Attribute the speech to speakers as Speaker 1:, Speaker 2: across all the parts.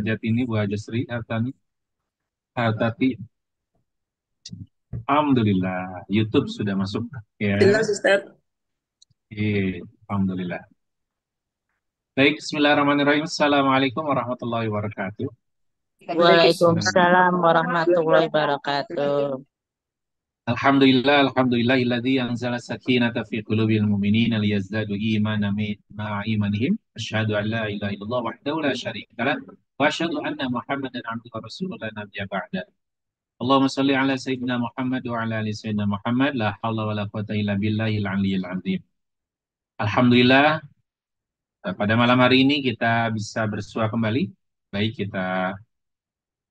Speaker 1: Jatini, Bu Hajasri, Hartati. Alhamdulillah, YouTube sudah masuk ya.
Speaker 2: Jelas, Ustaz.
Speaker 1: Alhamdulillah. Baik, Bismillahirrahmanirrahim. Assalamualaikum warahmatullahi wabarakatuh.
Speaker 2: Waalaikumsalam.
Speaker 1: Nah,
Speaker 2: Waalaikumsalam warahmatullahi wabarakatuh.
Speaker 1: Alhamdulillahilladzi anzala sakinata fi qulubil mu'minina liyazdadu imanan ma'a imanihim. Asyhadu an la ilaha illallah wahdahu la syarika lah wa asyhadu anna Muhammadan abduhu wa rasuluhu la nabiyya ba'da. Allahumma shalli ala sayyidina Muhammad wa ala ali sayyidina Muhammad la haula wa la quwata illa billahil aliyyil azim. Alhamdulillah, pada malam hari ini kita bisa bersua kembali. Baik, kita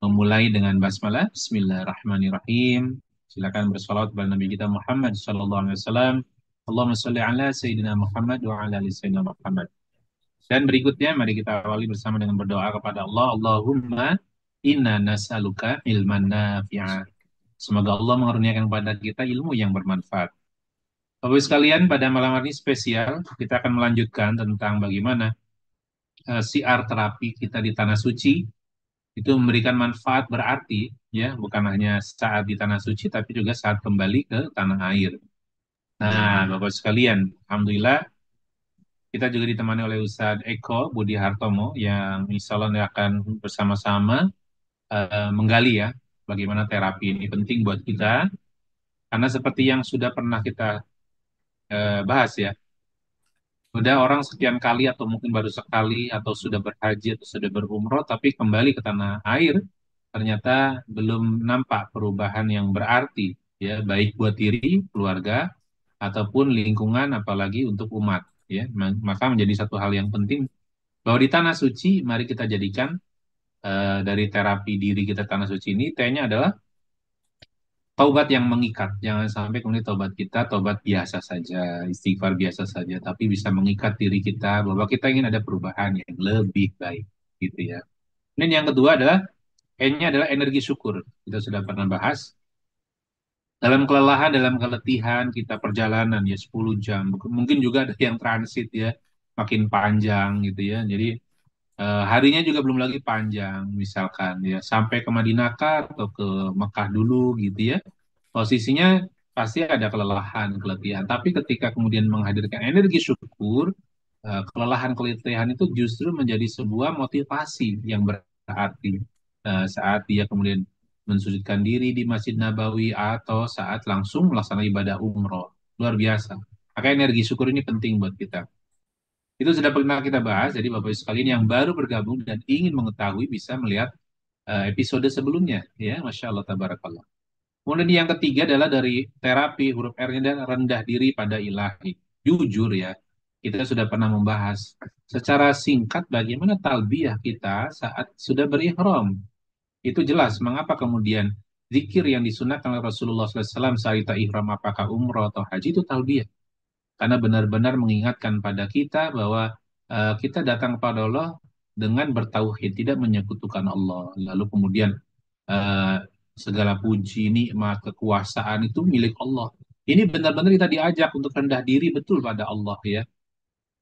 Speaker 1: memulai dengan basmalah. Bismillahirrahmanirrahim. Silakan bersalawat kepada Nabi kita Muhammad sallallahu alaihi wasallam. Allahumma shalli ala sayyidina Muhammad wa ala ali sayyidina Muhammad. Dan berikutnya mari kita awali bersama dengan berdoa kepada Allah. Allahumma inna nas'aluka ilman nafi'a. Semoga Allah mengaruniakan kepada kita ilmu yang bermanfaat. Bapak Ibu sekalian, pada malam hari ini spesial, kita akan melanjutkan tentang bagaimana siar terapi kita di Tanah Suci itu memberikan manfaat berarti, ya, bukan hanya saat di Tanah Suci, tapi juga saat kembali ke tanah air. Nah, Bapak sekalian, Alhamdulillah, kita juga ditemani oleh Ustadz Eko Budi Hartomo yang insya Allah akan bersama-sama menggali ya, bagaimana terapi ini penting buat kita, karena seperti yang sudah pernah kita bahas ya, udah orang sekian kali atau mungkin baru sekali atau sudah berhaji atau sudah berumroh tapi kembali ke tanah air ternyata belum nampak perubahan yang berarti ya baik buat diri, keluarga ataupun lingkungan apalagi untuk umat ya. Maka menjadi satu hal yang penting bahwa di tanah suci mari kita jadikan dari terapi diri kita tanah suci ini T-nya adalah taubat yang mengikat. Jangan sampai kemudian taubat kita taubat biasa saja, istighfar biasa saja, tapi bisa mengikat diri kita bahwa kita ingin ada perubahan yang lebih baik, gitu ya. Dan yang kedua adalah N-nya adalah energi syukur. Kita sudah pernah bahas. Dalam kelelahan, dalam keletihan, kita perjalanan ya 10 jam. Mungkin juga ada yang transit ya, makin panjang gitu ya. Jadi harinya juga belum lagi panjang, misalkan ya sampai ke Madinah atau ke Mekah dulu gitu ya. Posisinya pasti ada kelelahan, keletihan. Tapi ketika kemudian menghadirkan energi syukur, kelelahan, keletihan itu justru menjadi sebuah motivasi yang berarti saat dia kemudian mensujudkan diri di Masjid Nabawi atau saat langsung melaksanakan ibadah umroh. Luar biasa. Maka energi syukur ini penting buat kita. Itu sudah pernah kita bahas, jadi Bapak Ibu sekalian yang baru bergabung dan ingin mengetahui bisa melihat episode sebelumnya. Ya, Masya Allah, Tabarakallah. Kemudian yang ketiga adalah dari terapi huruf R-nya dan rendah diri pada ilahi. Jujur ya, kita sudah pernah membahas secara singkat bagaimana talbiyah kita saat sudah berihram. Itu jelas mengapa kemudian zikir yang disunahkan oleh Rasulullah SAW saat kita ihram apakah umroh atau haji itu talbiyah. Karena benar-benar mengingatkan pada kita bahwa kita datang kepada Allah dengan bertauhid, tidak menyekutukan Allah. Lalu kemudian eh, segala puji, nikmat, kekuasaan itu milik Allah. Ini benar-benar kita diajak untuk rendah diri betul pada Allah ya.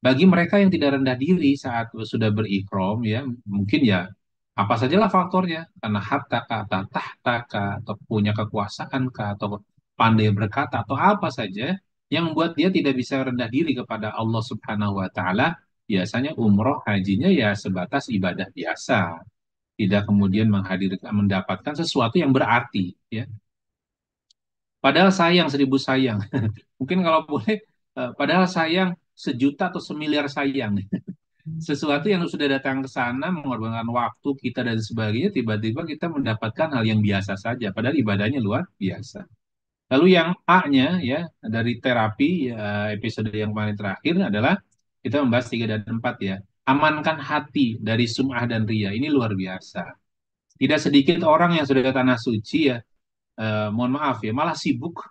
Speaker 1: Bagi mereka yang tidak rendah diri saat sudah berikram ya, mungkin ya apa sajalah faktornya, karena harta kata, tahta kah, atau punya kekuasaan kah, atau pandai berkata, atau apa saja yang membuat dia tidak bisa rendah diri kepada Allah Subhanahu wa Ta'ala. Biasanya umroh hajinya ya sebatas ibadah biasa, tidak kemudian menghadirkan mendapatkan sesuatu yang berarti ya. Padahal sayang seribu sayang. Mungkin kalau boleh padahal sayang sejuta atau semiliar sayang. Sesuatu yang sudah datang ke sana mengorbankan waktu kita dan sebagainya tiba-tiba kita mendapatkan hal yang biasa saja padahal ibadahnya luar biasa. Lalu yang A-nya ya dari terapi episode yang kemarin terakhir adalah kita membahas 3 dan 4 ya. Amankan hati dari sum'ah dan ria. Ini luar biasa. Tidak sedikit orang yang sudah ke tanah suci ya, mohon maaf ya, malah sibuk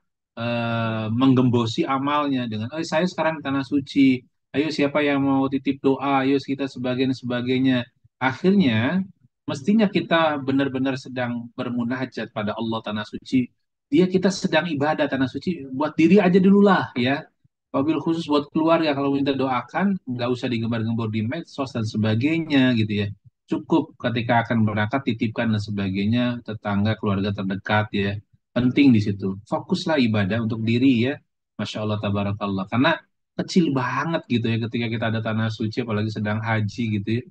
Speaker 1: menggembosi amalnya dengan, saya sekarang di tanah suci, ayo siapa yang mau titip doa, ayo kita sebagian sebagainya. Akhirnya, mestinya kita benar-benar sedang bermunajat pada Allah tanah suci. Dia kita sedang ibadah tanah suci, buat diri aja dulu lah ya. Wabil khusus buat keluarga kalau minta doakan, nggak usah digembar-gembor di medsos dan sebagainya gitu ya. cukup ketika akan berangkat titipkan dan sebagainya, tetangga, keluarga terdekat ya. Penting di situ. Fokuslah ibadah untuk diri ya. Masya Allah, tabarakallah. Karena kecil banget gitu ya ketika kita ada tanah suci, apalagi sedang haji gitu ya.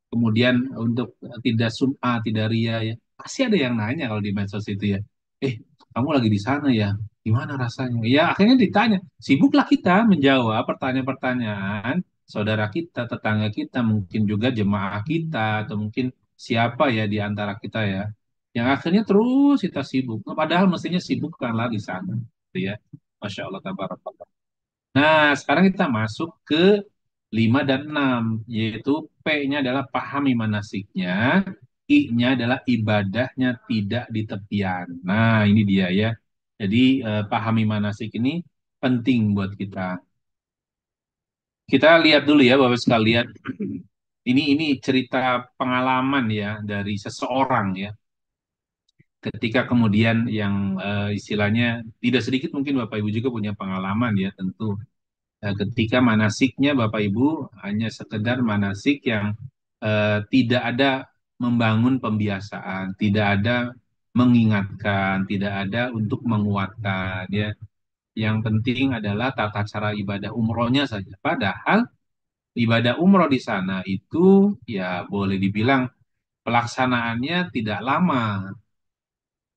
Speaker 1: Kemudian untuk tidak sum'ah, tidak ria ya. Pasti ada yang nanya kalau di medsos itu ya. Kamu lagi di sana ya? Gimana rasanya? Ya akhirnya ditanya. Sibuklah kita menjawab pertanyaan-pertanyaan saudara kita, tetangga kita, mungkin juga jemaah kita, atau mungkin siapa ya di antara kita ya, yang akhirnya terus kita sibuk. Nah, padahal mestinya sibuk bukanlah di sana, gitu ya. Masya Allah, tabarakallah. Nah, sekarang kita masuk ke 5 dan 6, yaitu P-nya adalah pahami manasiknya, I-nya adalah ibadahnya tidak di tepian. Nah, ini dia ya. Jadi, pahami manasik ini penting buat kita. Kita lihat dulu ya, Bapak sekalian. Ini cerita pengalaman ya dari seseorang ya. Ketika kemudian yang istilahnya tidak sedikit mungkin Bapak Ibu juga punya pengalaman ya tentu. Ketika manasiknya Bapak Ibu hanya sekedar manasik yang tidak ada membangun pembiasaan, tidak ada mengingatkan, tidak ada untuk menguatkan ya. Yang penting adalah tata cara ibadah umrohnya saja. Padahal ibadah umroh di sana itu ya boleh dibilang pelaksanaannya tidak lama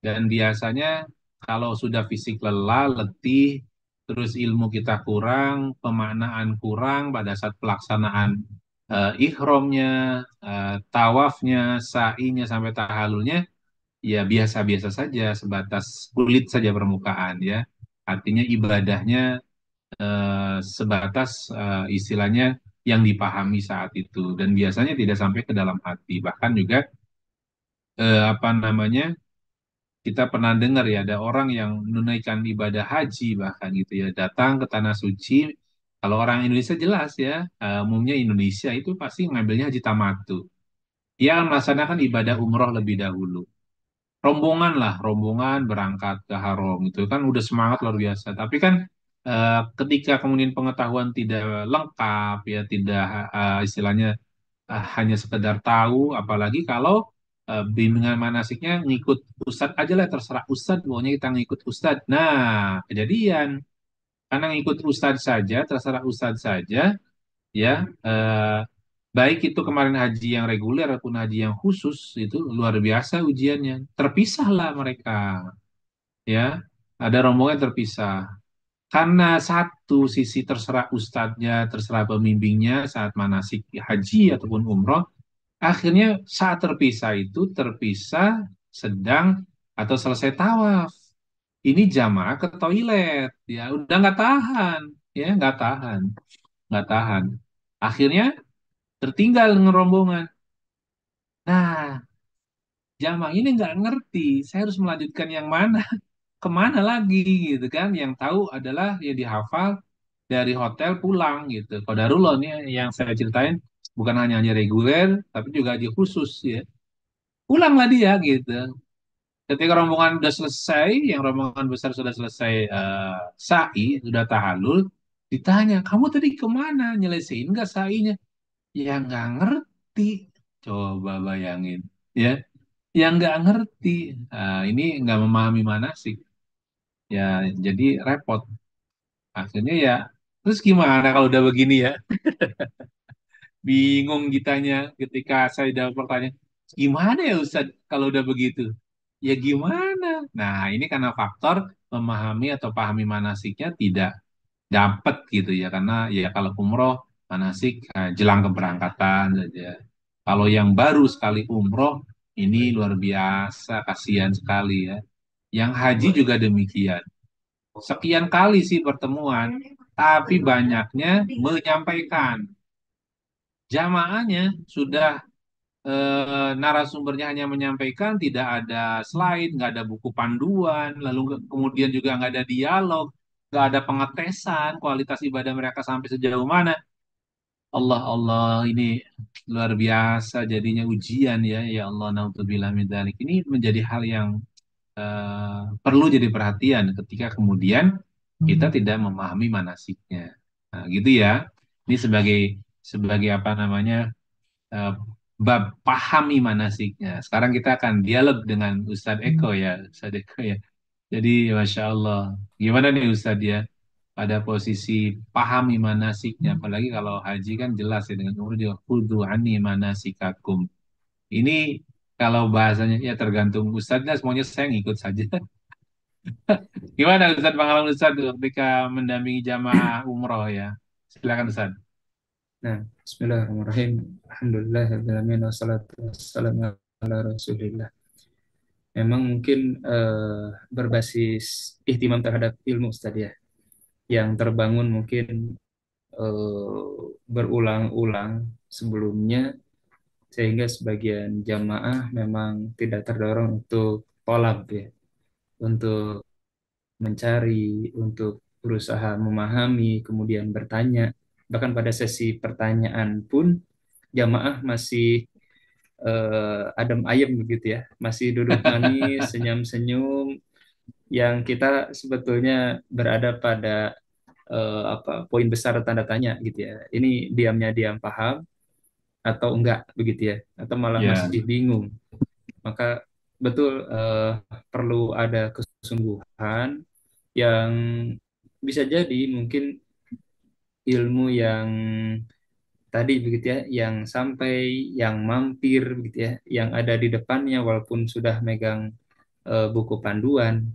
Speaker 1: dan biasanya kalau sudah fisik lelah, letih, terus ilmu kita kurang, pemaknaan kurang pada saat pelaksanaan ihromnya, tawafnya, sa'inya sampai tahalulnya ya biasa-biasa saja sebatas kulit saja permukaan ya. Artinya ibadahnya sebatas istilahnya yang dipahami saat itu dan biasanya tidak sampai ke dalam hati bahkan juga apa namanya kita pernah dengar ya ada orang yang menunaikan ibadah haji bahkan gitu ya datang ke tanah suci kalau orang Indonesia jelas ya umumnya Indonesia itu pasti ngambilnya haji tamatu dia melaksanakan ibadah umroh lebih dahulu rombongan lah, rombongan berangkat ke Haram itu kan udah semangat luar biasa. Tapi kan ketika kemudian pengetahuan tidak lengkap ya, tidak istilahnya hanya sekedar tahu, apalagi kalau bimbingan manasiknya ngikut ustadz aja lah, terserah ustadz, pokoknya kita ngikut ustadz. Nah, kejadian karena ngikut ustadz saja, terserah ustadz saja, ya baik itu kemarin haji yang reguler ataupun haji yang khusus itu luar biasa ujiannya terpisahlah mereka ya ada rombongan terpisah karena satu sisi terserah ustadznya terserah pembimbingnya saat manasik haji ataupun umroh akhirnya saat terpisah itu terpisah sedang atau selesai tawaf ini jamaah ke toilet ya udah nggak tahan ya nggak tahan akhirnya tertinggal dengan rombongan. Nah, Jamang ini nggak ngerti, saya harus melanjutkan yang mana, kemana lagi gitu kan. Yang tahu adalah ya dihafal dari hotel pulang gitu. Qadarullah nih yang saya ceritain bukan hanya reguler, tapi juga haji khusus ya. Pulanglah dia gitu. Ketika rombongan sudah selesai, yang rombongan besar sudah selesai sa'i, sudah tahallul, ditanya, kamu tadi kemana? Nyelesain nggak sa'inya? Ya nggak ngerti. Coba bayangin. Ya, yang nggak ngerti. Nah, ini nggak memahami manasik. Ya, jadi repot. Akhirnya ya, terus gimana kalau udah begini ya? Bingung kitanya ketika saya jawab pertanyaan. Gimana ya Ustaz kalau udah begitu? Ya gimana? Nah, ini karena faktor memahami atau pahami manasiknya tidak dapat gitu ya. Karena ya kalau umroh, manasik jelang keberangkatan saja. Kalau yang baru sekali umroh, ini luar biasa, kasihan sekali ya. Yang haji juga demikian. Sekian kali sih pertemuan, tapi banyaknya menyampaikan. Jamaahnya sudah narasumbernya hanya menyampaikan, tidak ada slide, nggak ada buku panduan, lalu kemudian juga nggak ada dialog, nggak ada pengetesan kualitas ibadah mereka sampai sejauh mana. Allah Allah ini luar biasa jadinya ujian ya ya Allah naudzubillah min dzalik. Ini menjadi hal yang perlu jadi perhatian ketika kemudian kita tidak memahami manasiknya. Nah, gitu ya. Ini sebagai sebagai apa namanya? bab pahami manasiknya. Sekarang kita akan dialog dengan Ustadz Eko ya, Ustadz Eko ya. Jadi Masya Allah, gimana nih Ustadz ya? Pada posisi pahami manasiknya, apalagi kalau haji kan jelas ya dengan umur dia khudhu anni manasikakum. Ini kalau bahasanya ya tergantung Ustadznya, semuanya saya ngikut saja. Gimana Ustadz pengalaman Ustadz ketika mendampingi jamaah umroh ya? Silakan Ustadz.
Speaker 3: Nah, Bismillahirrahmanirrahim. Alhamdulillah, alamin wassalatu wassalamu ala Rasulillah. Memang mungkin berbasis ihtimam terhadap ilmu Ustaz ya, yang terbangun mungkin berulang-ulang sebelumnya, sehingga sebagian jamaah memang tidak terdorong untuk tolab ya, untuk mencari, untuk berusaha memahami, kemudian bertanya. Bahkan pada sesi pertanyaan pun jamaah masih adem ayem begitu ya, masih duduk manis, senyum-senyum, yang kita sebetulnya berada pada apa poin besar tanda tanya gitu ya. Ini diamnya diam paham atau enggak begitu ya, atau malah
Speaker 1: Ya,
Speaker 3: masih bingung. Maka betul perlu ada kesungguhan yang bisa jadi mungkin ilmu yang tadi begitu ya, yang sampai, yang mampir begitu ya, yang ada di depannya walaupun sudah megang buku panduan,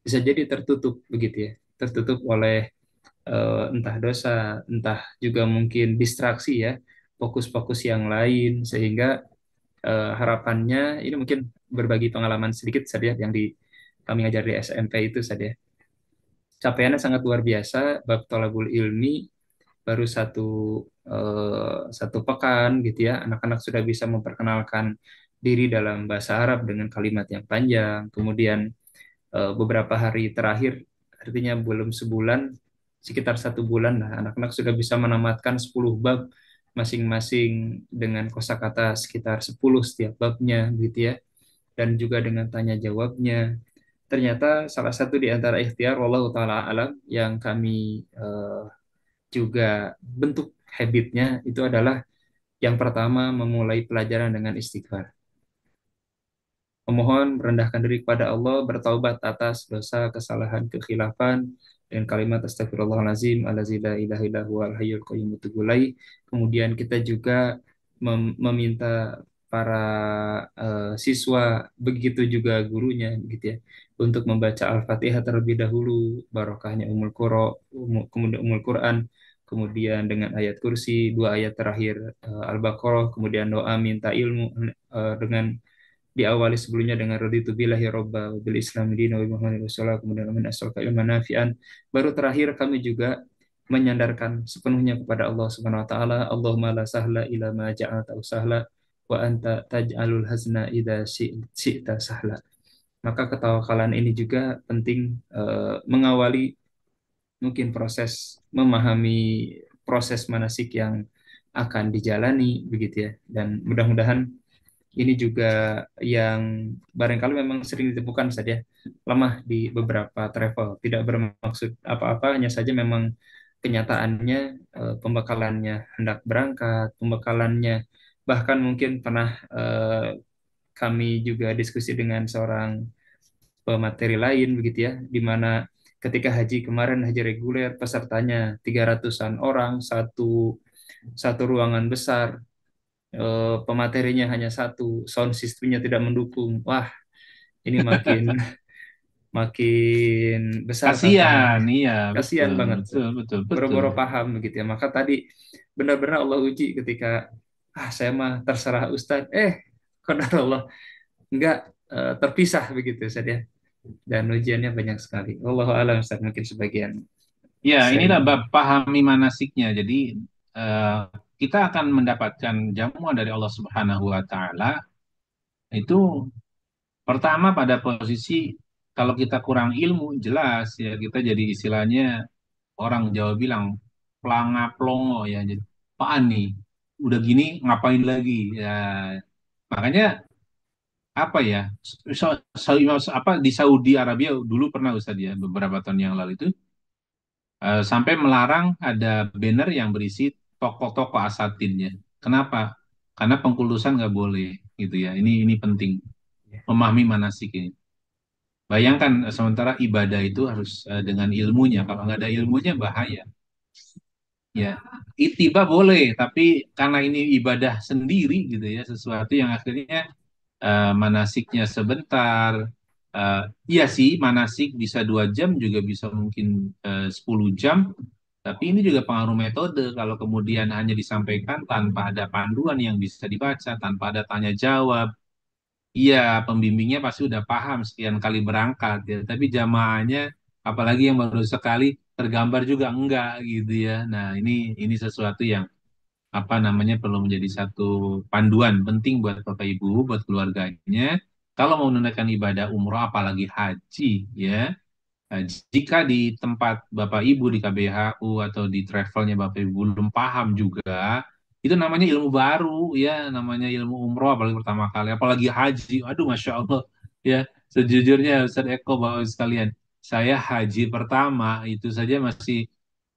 Speaker 3: bisa jadi tertutup begitu ya, tertutup oleh entah dosa, entah juga mungkin distraksi ya, fokus-fokus yang lain, sehingga harapannya ini mungkin berbagi pengalaman sedikit saja yang di kami ngajar di SMP itu saja. Capaiannya sangat luar biasa, bab tolabul ilmi baru satu pekan gitu ya, anak-anak sudah bisa memperkenalkan diri dalam bahasa Arab dengan kalimat yang panjang. Kemudian beberapa hari terakhir, artinya belum sebulan, sekitar 1 bulan lah, anak-anak sudah bisa menamatkan 10 bab masing-masing dengan kosakata sekitar 10 setiap babnya gitu ya, dan juga dengan tanya jawabnya. Ternyata salah satu di antara ikhtiar wallahu taala alam yang kami juga bentuk habitnya itu adalah yang pertama memulai pelajaran dengan istighfar, memohon merendahkan diri kepada Allah, bertaubat atas dosa, kesalahan, kekhilafan, dengan kalimat astagfirullahalazim allazi la ilaha illa huwal hayyul qayyum Kemudian kita juga meminta para siswa, begitu juga gurunya gitu ya, untuk membaca Al-Fatihah terlebih dahulu, barokahnya kemudian Ummul Quran, kemudian dengan ayat kursi, 2 ayat terakhir Al-Baqarah, kemudian doa minta ilmu dengan diawali sebelumnya dengan raditu billahi robba wa bil islami dina wa Muhammadin rasulullah, kemudian amin as'aluka ilman nafi'an. Baru terakhir kami juga menyandarkan sepenuhnya kepada Allah Subhanahu wa taala. Allahumma la sahla ila ma ja'alta sahla wa anta taj'alul hazna idza syi'ta sahla. Maka ketawakalan ini juga penting mengawali mungkin proses memahami proses manasik yang akan dijalani begitu ya. Dan mudah-mudahan ini juga yang barangkali memang sering ditemukan saja lemah di beberapa travel. Tidak bermaksud apa-apa, hanya saja memang kenyataannya pembekalannya hendak berangkat, pembekalannya bahkan mungkin pernah kami juga diskusi dengan seorang pemateri lain begitu ya, di mana ketika haji kemarin, haji reguler, pesertanya 300-an orang, satu satu ruangan besar, pematerinya hanya satu, sound systemnya tidak mendukung. Wah, ini makin makin besar
Speaker 1: kasihan,
Speaker 3: tantangannya.
Speaker 1: iya
Speaker 3: Kasihan
Speaker 1: betul,
Speaker 3: banget.
Speaker 1: betul, betul, betul.
Speaker 3: Boro-boro paham begitu ya. Maka tadi benar-benar Allah uji ketika saya mah terserah Ustadz. Qadar Allah enggak, terpisah begitu saja. Dan ujiannya banyak sekali. Wallahu a'lam Ustadz, mungkin sebagian
Speaker 1: Ya, inilah bab
Speaker 3: sharing.
Speaker 1: pahami manasiknya. Jadi eh, kita akan mendapatkan jamuan dari Allah Subhanahu wa taala itu pertama pada posisi kalau kita kurang ilmu jelas ya kita jadi istilahnya orang Jawa bilang pelanga plongo ya. Jadi apaan nih? Udah gini ngapain lagi? Ya, makanya apa ya? Apa di Saudi Arabia dulu pernah Ustaz ya beberapa tahun yang lalu itu sampai melarang ada banner yang berisi tokoh-tokoh asatidnya. Kenapa? karena pengkulusan nggak boleh gitu ya. Ini penting
Speaker 3: Ya.
Speaker 1: memahami manasik ini. Bayangkan sementara ibadah itu harus dengan ilmunya. Kalau nggak ada ilmunya bahaya. Ya, ittiba boleh, tapi karena ini ibadah sendiri gitu ya, sesuatu yang akhirnya manasiknya sebentar. Iya sih, manasik bisa 2 jam, juga bisa mungkin 10 jam. Tapi ini juga pengaruh metode. Kalau kemudian hanya disampaikan tanpa ada panduan yang bisa dibaca, tanpa ada tanya jawab, iya, pembimbingnya pasti udah paham sekian kali berangkat ya. Tapi jamaahnya, apalagi yang baru sekali, tergambar juga enggak gitu ya. Nah, ini sesuatu yang apa namanya perlu menjadi satu panduan penting buat Bapak Ibu, buat keluarganya. Kalau mau menunaikan ibadah umroh, apalagi haji, ya. Jika di tempat Bapak Ibu di KBHU atau di travelnya Bapak Ibu belum paham juga, itu namanya ilmu baru, ya, namanya ilmu umroh, apalagi pertama kali, apalagi haji. Aduh, Masya Allah, ya. Sejujurnya, Ustaz Eko, Bapak Ibu sekalian, saya haji pertama itu saja masih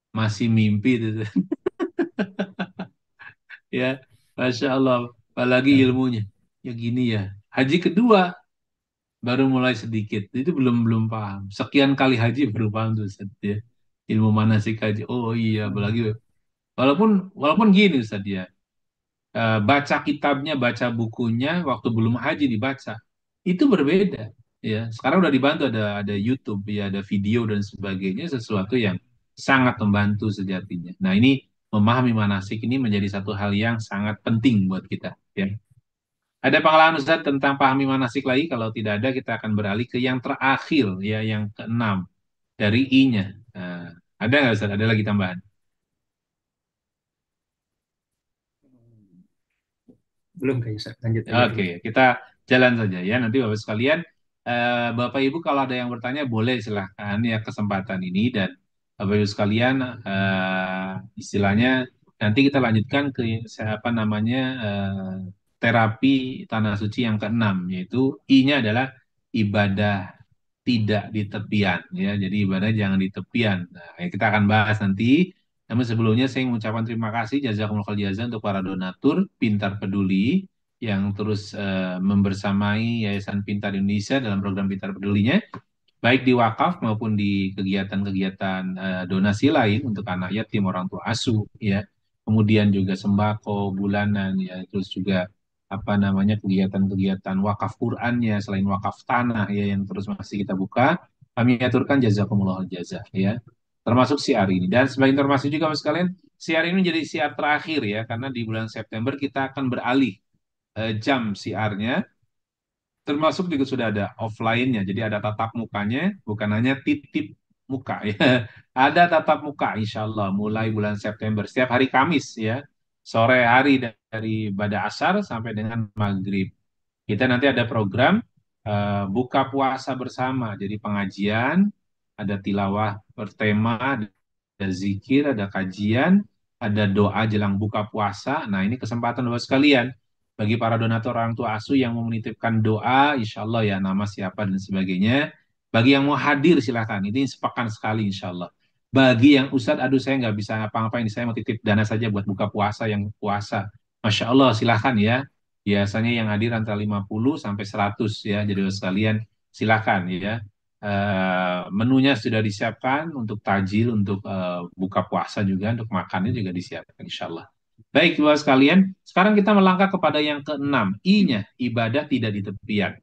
Speaker 1: masih mimpi itu. Ya, Masya Allah. Apalagi
Speaker 3: Ya.
Speaker 1: ilmunya. Ya gini ya. Haji kedua baru mulai sedikit. Itu belum belum paham. Sekian kali haji baru paham tuh Ustaz, ya. Ilmu manasik haji. Oh iya, apalagi walaupun walaupun gini Ustaz ya. Baca kitabnya, baca bukunya waktu belum haji dibaca. Itu berbeda. Ya, sekarang udah dibantu ada YouTube, ya, ada video dan sebagainya, sesuatu yang sangat membantu sejatinya. Nah, ini memahami manasik ini menjadi satu hal yang sangat penting buat kita, ya. Ada pengalaman Ustaz tentang pahami manasik lagi? Kalau tidak ada, kita akan beralih ke yang terakhir, ya, yang keenam dari I-nya. Nah, ada nggak Ustaz? Ada lagi tambahan?
Speaker 3: Belum kayaknya, Ustaz. Lanjut aja
Speaker 1: Oke,
Speaker 3: dulu.
Speaker 1: kita jalan saja ya. Nanti Bapak sekalian, Bapak Ibu kalau ada yang bertanya boleh silahkan ya kesempatan ini, dan Bapak Ibu sekalian, istilahnya nanti kita lanjutkan ke apa namanya, terapi tanah suci yang keenam, yaitu I-nya adalah ibadah tidak di tepian, ya. Jadi ibadah jangan di tepian. Nah, ya kita akan bahas nanti. Namun sebelumnya saya mengucapkan terima kasih jazakumullah khair jazaa untuk para donatur Pintar Peduli yang terus membersamai Yayasan Pintar Indonesia dalam program Pintar Pedulinya, baik di wakaf maupun di kegiatan-kegiatan donasi lain untuk anak yatim, orang tua asuh, ya. Kemudian juga sembako bulanan, ya, terus juga apa namanya kegiatan-kegiatan wakaf Qur'annya selain wakaf tanah, ya, yang terus masih kita buka. Kami aturkan jazakumullah jazah, ya. Termasuk siar ini. Dan sebagai informasi juga Mas sekalian, siar ini menjadi siar terakhir, ya, karena di bulan September kita akan beralih jam siarnya, termasuk juga sudah ada offline-nya. Jadi ada tatap mukanya, bukan hanya titip muka, ya. Ada tatap muka insya Allah mulai bulan September. Setiap hari Kamis, ya. Sore hari dari Bada Asar sampai dengan Maghrib. Kita nanti ada program buka puasa bersama. Jadi pengajian, ada tilawah bertema, ada zikir, ada kajian, ada doa jelang buka puasa. Nah, ini kesempatan buat sekalian. Bagi para donatur orang tua asuh yang mau menitipkan doa, insya Allah ya, nama siapa dan sebagainya. Bagi yang mau hadir silahkan. Ini sepekan sekali insya Allah. Bagi yang Ustadz, aduh saya nggak bisa ngapa-ngapain, saya mau titip dana saja buat buka puasa yang puasa. Masya Allah silahkan ya. Biasanya yang hadir antara 50 sampai 100 ya. Jadi sekalian silakan ya. Menunya sudah disiapkan untuk tajil, untuk buka puasa juga, untuk makannya juga disiapkan insya Allah. Baik, Bapak sekalian, sekarang kita melangkah kepada yang keenam, I-nya, ibadah tidak di tepian.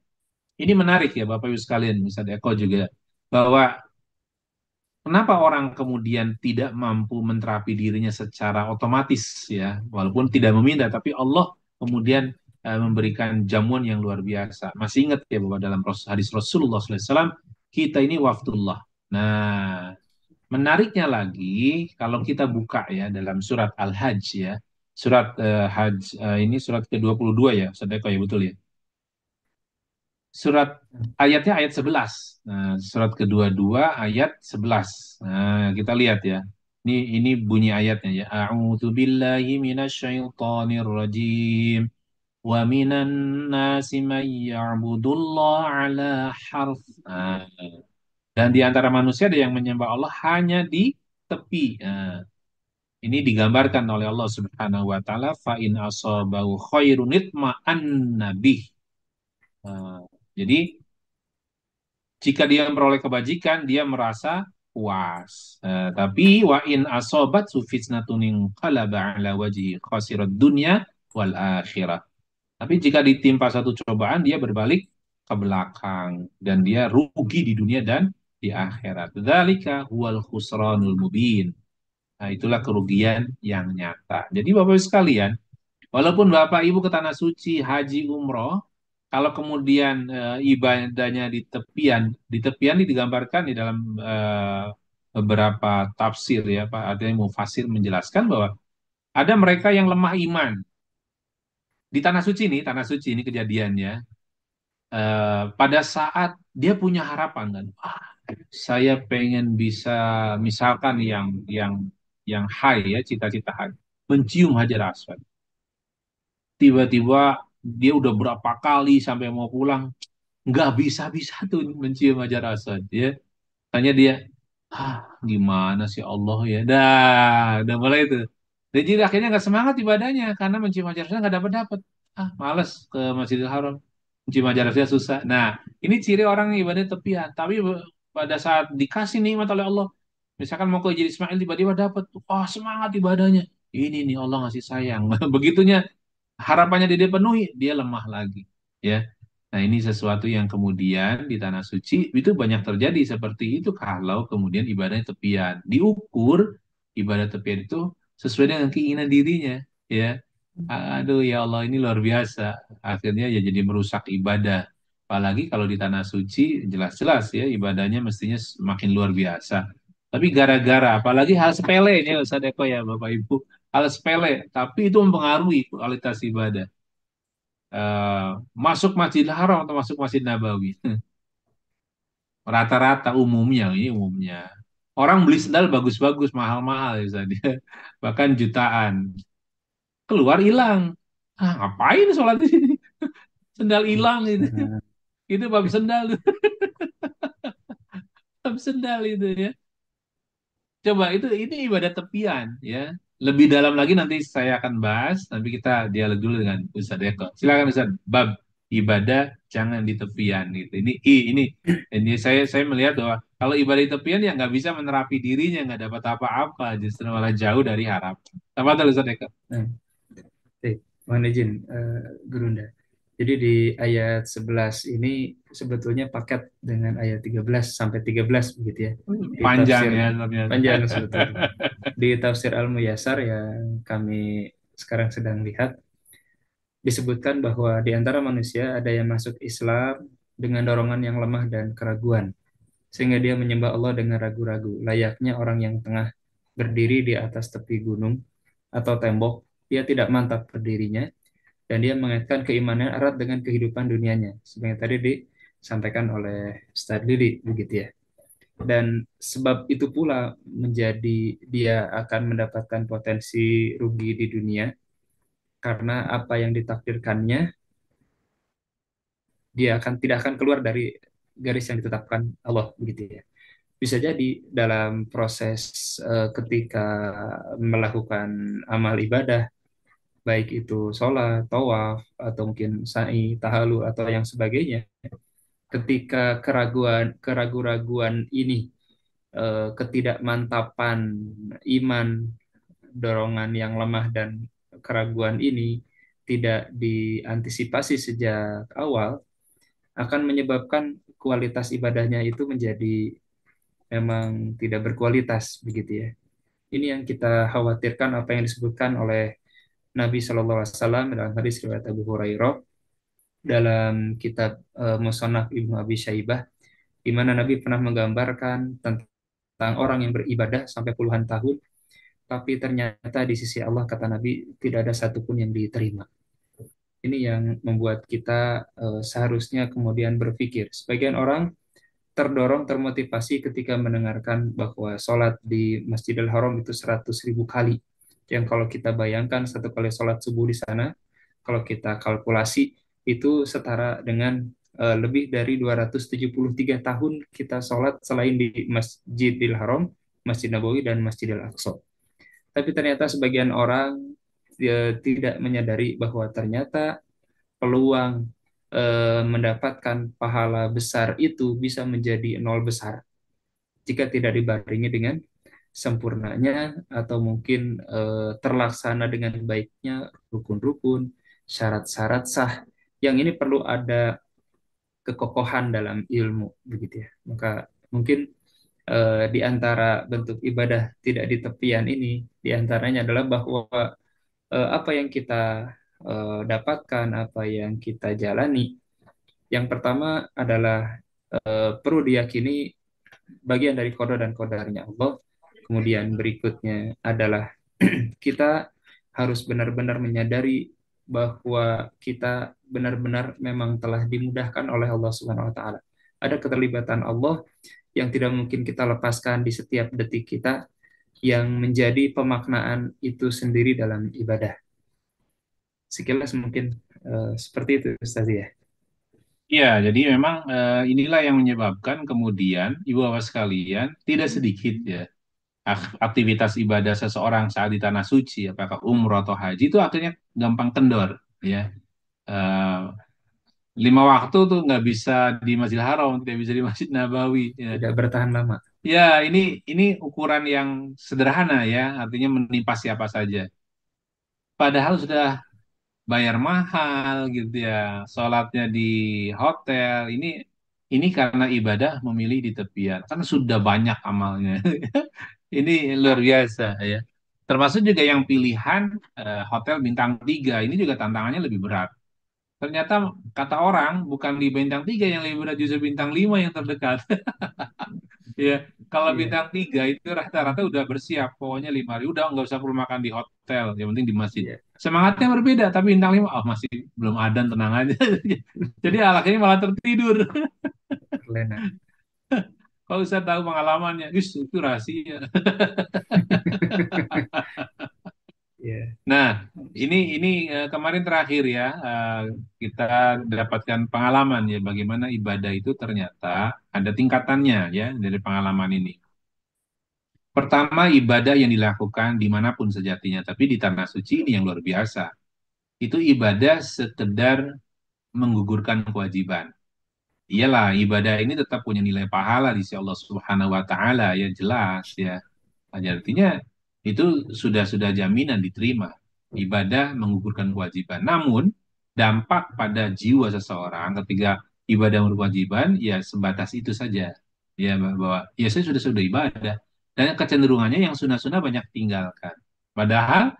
Speaker 1: Ini menarik ya Bapak Ibu sekalian, Ustaz Eko juga, bahwa kenapa orang kemudian tidak mampu menterapi dirinya secara otomatis, ya, walaupun tidak meminta, tapi Allah kemudian memberikan jamuan yang luar biasa. Masih ingat ya bahwa dalam hadis Rasulullah SAW, kita ini waftullah. Nah, menariknya lagi, kalau kita buka ya dalam surat Al-Hajj, ya, surat Hajj, ini surat ke-22 ya, Saudara ya, betul ya. Surat ayatnya ayat 11. Nah, surat ke-22 ayat 11. Nah, kita lihat ya. Ini bunyi ayatnya ya. A'udzu billahi minasyaitonir rajim. Wa minan nasi may ya'budullah ala harf. Nah, dan di antara manusia ada yang menyembah Allah hanya di tepi. Nah, Ini digambarkan oleh Allah Subhanahu wa taala, fa in asabahu khairun itma'anna bih. Eh, jadi jika dia memperoleh kebajikan, dia merasa puas. Tapi wa in asobat sufitnatun inqalaba ala wajhi khasirat dunya wal akhirah. Tapi jika ditimpa satu cobaan, dia berbalik ke belakang dan dia rugi di dunia dan di akhirat. Dzalika huwal khusranul mubin. Nah, itulah kerugian yang nyata. Jadi Bapak Ibu sekalian, walaupun Bapak Ibu ke tanah suci, haji, umroh, kalau kemudian ibadahnya di tepian ini digambarkan di dalam beberapa tafsir ya, Pak. Ada yang mufasir menjelaskan bahwa ada mereka yang lemah iman di tanah suci ini kejadiannya. Pada saat dia punya harapan kan, saya pengen bisa misalkan yang high ya, cita-cita high, mencium Hajar Aswad. Tiba-tiba dia udah berapa kali sampai mau pulang nggak bisa-bisa tuh mencium Hajar Aswad ya. Tanya dia, gimana sih Allah ya? Udah mulai itu. Dan jadi akhirnya nggak semangat ibadahnya karena mencium Hajar Aswad nggak dapat-dapat. Males ke Masjidil Haram. Mencium Hajar Aswad susah. Nah, ini ciri orang yang ibadah tepian. Tapi pada saat dikasih nikmat oleh Allah, misalkan mau ke Haji Ismail tiba-tiba dapat, semangat ibadahnya. Ini nih Allah ngasih sayang. Begitunya harapannya dia penuhi, dia lemah lagi. Ya. Nah, ini sesuatu yang kemudian di tanah suci itu banyak terjadi seperti itu kalau kemudian ibadahnya tepian. Diukur ibadah tepian itu sesuai dengan keinginan dirinya, ya. Aduh ya Allah ini luar biasa. Akhirnya ya jadi merusak ibadah. Apalagi kalau di tanah suci jelas-jelas ya ibadahnya mestinya semakin luar biasa. Tapi gara-gara apalagi hal sepele ini Ustaz Eko ya Bapak Ibu, hal sepele tapi itu mempengaruhi kualitas ibadah. Eh, Masuk Masjidil Haram atau masuk Masjid Nabawi. Rata-rata umumnya, ini umumnya. Orang beli sendal bagus-bagus, mahal-mahal ya dia. Bahkan jutaan. Keluar hilang. Ngapain sholat di sini? Sendal hilang itu. Itu bab sendal tuh. Bab sendal itu ya. Coba itu ini ibadah tepian ya. Lebih dalam lagi nanti saya akan bahas. Tapi kita dialog dulu dengan Ustadz Eko. Silakan Ustadz. Bab ibadah jangan di tepian gitu. Ini saya melihat bahwa kalau ibadah di tepian ya nggak bisa menerapi dirinya, nggak dapat apa-apa, justru malah jauh dari harapan. Tafadhol Ustadz Eko.
Speaker 3: Nah, oke, mohon izin, Gurunda. Jadi di ayat 11 ini sebetulnya paket dengan ayat 13 sampai 13 begitu ya. Di
Speaker 1: Panjang
Speaker 3: tafsir
Speaker 1: ya ternyata.
Speaker 3: panjang sebetulnya. Di tafsir Al-Muyassar yang kami sekarang sedang lihat, disebutkan bahwa di antara manusia ada yang masuk Islam dengan dorongan yang lemah dan keraguan, sehingga dia menyembah Allah dengan ragu-ragu, layaknya orang yang tengah berdiri di atas tepi gunung atau tembok. Dia tidak mantap berdirinya, dan dia mengaitkan keimanan erat dengan kehidupan dunianya, seperti yang tadi disampaikan oleh Ustadz Lili, begitu ya. Dan sebab itu pula menjadi dia akan mendapatkan potensi rugi di dunia, karena apa yang ditakdirkannya, dia tidak akan keluar dari garis yang ditetapkan Allah, begitu ya. Bisa jadi dalam proses ketika melakukan amal ibadah, baik itu sholat, tawaf, atau mungkin sa'i, tahalul, atau yang sebagainya, ketika keraguan-raguan ini, ketidakmantapan iman, dorongan yang lemah dan keraguan ini tidak diantisipasi sejak awal, akan menyebabkan kualitas ibadahnya itu menjadi memang tidak berkualitas, begitu ya. Ini yang kita khawatirkan, apa yang disebutkan oleh Nabi Shallallahu Alaihi Wasallam dalam hadis riwayat Abu Hurairah dalam kitab Musannaf Ibnu Abi Syaibah, di mana Nabi pernah menggambarkan tentang orang yang beribadah sampai puluhan tahun, tapi ternyata di sisi Allah, kata Nabi, tidak ada satupun yang diterima. Ini yang membuat kita seharusnya kemudian berpikir. Sebagian orang terdorong, termotivasi ketika mendengarkan bahwa sholat di Masjidil Haram itu 100.000 kali. Yang kalau kita bayangkan satu kali sholat subuh di sana, kalau kita kalkulasi, itu setara dengan lebih dari 273 tahun kita sholat selain di Masjidil Haram, Masjid Nabawi, dan Masjidil Aqsa. Tapi ternyata sebagian orang tidak menyadari bahwa ternyata peluang mendapatkan pahala besar itu bisa menjadi nol besar jika tidak dibarengi dengan sempurnanya atau mungkin terlaksana dengan baiknya rukun-rukun, syarat-syarat sah. Yang ini perlu ada kekokohan dalam ilmu, begitu ya. Maka mungkin di antara bentuk ibadah tidak di tepian ini, di antaranya adalah bahwa apa yang kita dapatkan, apa yang kita jalani, yang pertama adalah perlu diyakini bagian dari qada dan qadarnya Allah. Kemudian berikutnya adalah kita harus benar-benar menyadari bahwa kita benar-benar memang telah dimudahkan oleh Allah Subhanahu wa taala. Ada keterlibatan Allah yang tidak mungkin kita lepaskan di setiap detik kita yang menjadi pemaknaan itu sendiri dalam ibadah. Sekilas mungkin seperti itu Ustaz ya.
Speaker 1: Ya, jadi memang inilah yang menyebabkan kemudian ibu bapak sekalian tidak sedikit ya aktivitas ibadah seseorang saat di tanah suci, apakah umroh atau haji itu akhirnya gampang kendor ya. Eh, 5 waktu tuh nggak bisa di Masjidil Haram, tidak bisa di Masjid Nabawi ya.
Speaker 3: Tidak bertahan lama.
Speaker 1: Ya, ini ukuran yang sederhana ya, artinya menimpa siapa saja. Padahal sudah bayar mahal gitu ya, sholatnya di hotel. Ini karena ibadah memilih di tepian, kan sudah banyak amalnya. Ini luar biasa ya. Termasuk juga yang pilihan hotel bintang 3, ini juga tantangannya lebih berat. Ternyata kata orang bukan di bintang 3 yang lebih berat, justru bintang 5 yang terdekat. Ya, kalau
Speaker 3: Iya,
Speaker 1: bintang 3 itu rata-rata udah bersiap, pokoknya 5 hari udah nggak usah perlu makan di hotel, yang penting di masjid.
Speaker 3: iya,
Speaker 1: Semangatnya berbeda, tapi bintang 5, oh masih belum adzan, tenang aja. Jadi akhirnya malah tertidur.
Speaker 3: terlena.
Speaker 1: Kalau saya tahu pengalamannya, itu rahasia.
Speaker 3: Iya,
Speaker 1: Nah, ini kemarin terakhir ya, kita dapatkan pengalaman ya bagaimana ibadah itu ternyata ada tingkatannya ya dari pengalaman ini. Pertama, ibadah yang dilakukan dimanapun sejatinya, tapi di tanah suci ini yang luar biasa. Itu ibadah sekedar menggugurkan kewajiban. Iyalah, ibadah ini tetap punya nilai pahala di sisi Allah Subhanahu wa taala ya jelas ya. Artinya itu sudah jaminan diterima. Ibadah menggugurkan kewajiban. Namun dampak pada jiwa seseorang ketika ibadah berkewajiban ya sebatas itu saja. Ya bahwa ya saya sudah ibadah dan kecenderungannya yang sunnah-sunnah banyak tinggalkan. Padahal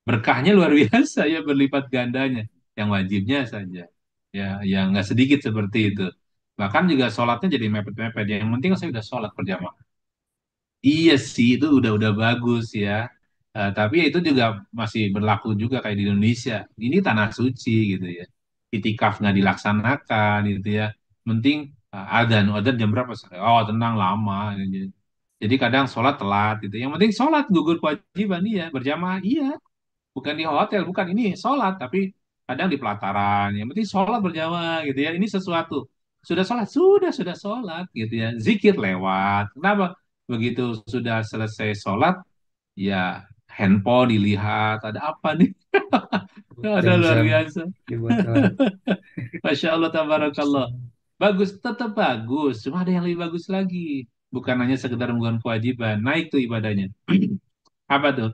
Speaker 1: berkahnya luar biasa ya berlipat gandanya. Yang wajibnya saja. Ya, yang nggak sedikit seperti itu. Bahkan juga sholatnya jadi mepet-mepet. Yang penting saya udah sholat berjamaah. Iya sih, itu udah bagus ya. Tapi itu juga masih berlaku juga kayak di Indonesia. Ini tanah suci gitu ya. Itikaf nggak dilaksanakan gitu ya. Penting adzan jam berapa? Oh tenang lama. Gitu. Jadi kadang sholat telat gitu. Yang penting sholat gugur kewajiban iya, berjamaah iya. Bukan di hotel, bukan ini sholat. Tapi kadang di pelataran. Yang penting sholat berjamaah gitu ya. Ini sesuatu. Sudah sholat, sudah sholat gitu ya. Zikir lewat. Kenapa? Begitu sudah selesai sholat, ya handphone dilihat, ada apa nih? Ada luar
Speaker 3: jam-jam
Speaker 1: biasa.
Speaker 3: dibuat.
Speaker 1: Masya Allah, tabarakallah. Bagus, tetap bagus. Cuma ada yang lebih bagus lagi. Bukan hanya sekedar melakukan kewajiban. Naik tuh ibadahnya. Apa tuh?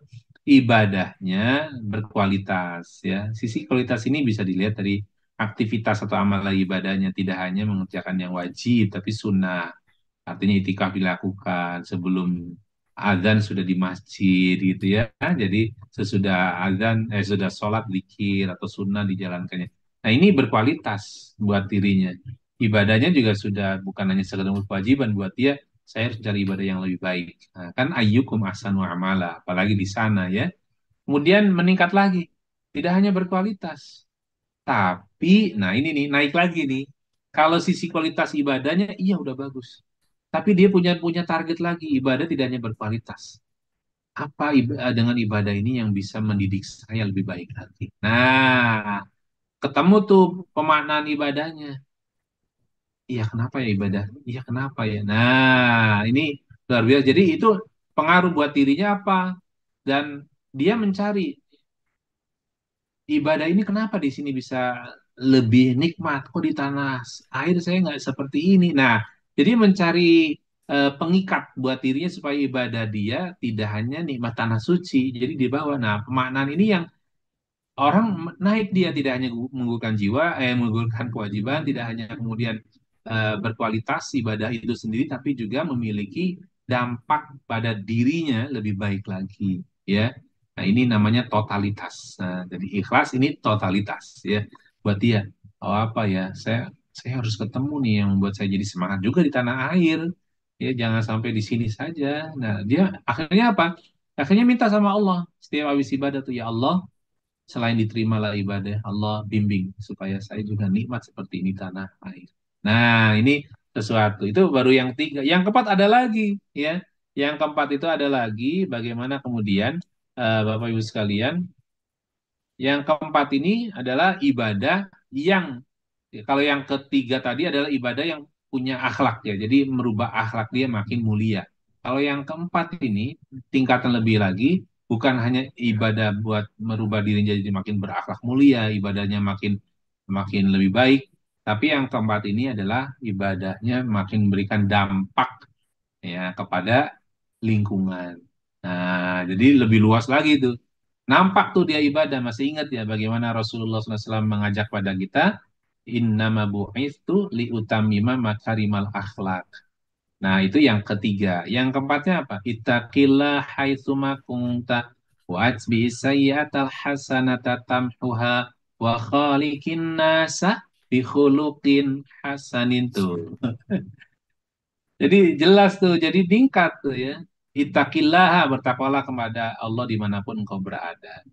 Speaker 1: Ibadahnya berkualitas. Ya, sisi kualitas ini bisa dilihat dari aktivitas atau amalan ibadahnya. Tidak hanya mengerjakan yang wajib, tapi sunnah. Artinya itikaf dilakukan sebelum azan sudah di masjid gitu ya. Jadi sesudah azan, sudah sholat zikir atau sunnah dijalankannya. Nah ini berkualitas buat dirinya. Ibadahnya juga sudah bukan hanya sekedar kewajiban buat dia. Saya harus cari ibadah yang lebih baik. Nah, kan ayyukum ahsanu amala, apalagi di sana ya. Kemudian meningkat lagi. Tidak hanya berkualitas, tapi nah ini nih naik lagi nih. Kalau sisi kualitas ibadahnya iya udah bagus. Tapi dia punya punya target lagi, ibadah tidak hanya berkualitas. Apa dengan ibadah ini yang bisa mendidik saya lebih baik lagi? Nah, ketemu tuh pemaknaan ibadahnya. Iya, kenapa ya ibadah? Iya, kenapa ya? Nah, ini luar biasa. Jadi itu pengaruh buat dirinya apa? dan dia mencari ibadah ini kenapa di sini bisa lebih nikmat, kok di tanah air saya nggak seperti ini. Nah, jadi mencari pengikat buat dirinya supaya ibadah dia tidak hanya nikmat tanah suci, jadi di bawah. Nah, pemaknaan ini yang orang naik, dia tidak hanya menggugurkan jiwa, menggugurkan kewajiban, tidak hanya kemudian berkualitas ibadah itu sendiri, tapi juga memiliki dampak pada dirinya lebih baik lagi, ya. Nah, ini namanya totalitas. Nah, jadi ikhlas ini totalitas, ya, buat dia. Oh, apa ya? Saya harus ketemu nih yang membuat saya jadi semangat juga di tanah air. Ya, jangan sampai di sini saja. Nah, dia akhirnya apa? Akhirnya minta sama Allah setiap habis ibadah tuh, ya Allah, selain diterimalah ibadah, Allah bimbing supaya saya juga nikmat seperti ini tanah air. Nah, ini sesuatu. Itu baru yang tiga. Yang keempat ada lagi, ya. Yang keempat itu ada lagi bagaimana kemudian Bapak Ibu sekalian, yang keempat ini adalah ibadah yang, kalau yang ketiga tadi adalah ibadah yang punya akhlak, ya. Jadi merubah akhlak dia makin mulia. Kalau yang keempat ini tingkatan lebih lagi, bukan hanya ibadah buat merubah diri jadi makin berakhlak mulia, ibadahnya makin makin lebih baik, tapi yang keempat ini adalah ibadahnya makin memberikan dampak, ya, kepada lingkungan. Nah, jadi lebih luas lagi tuh. Nampak tuh dia ibadah. Masih ingat ya bagaimana Rasulullah SAW mengajak pada kita, innama bu'itsu liutamima makarimal akhlak. Nah, itu yang ketiga. Yang keempatnya apa? Ittaqillah haitsuma kunta wa atbi sayyi'atal hasanata tamhuha wa khaliqin nasa bi khuluqin hasanin tuh. Jadi jelas tuh, jadi tingkat tuh, ya. Ittaqillah, bertakwalah kepada Allah dimanapun engkau berada.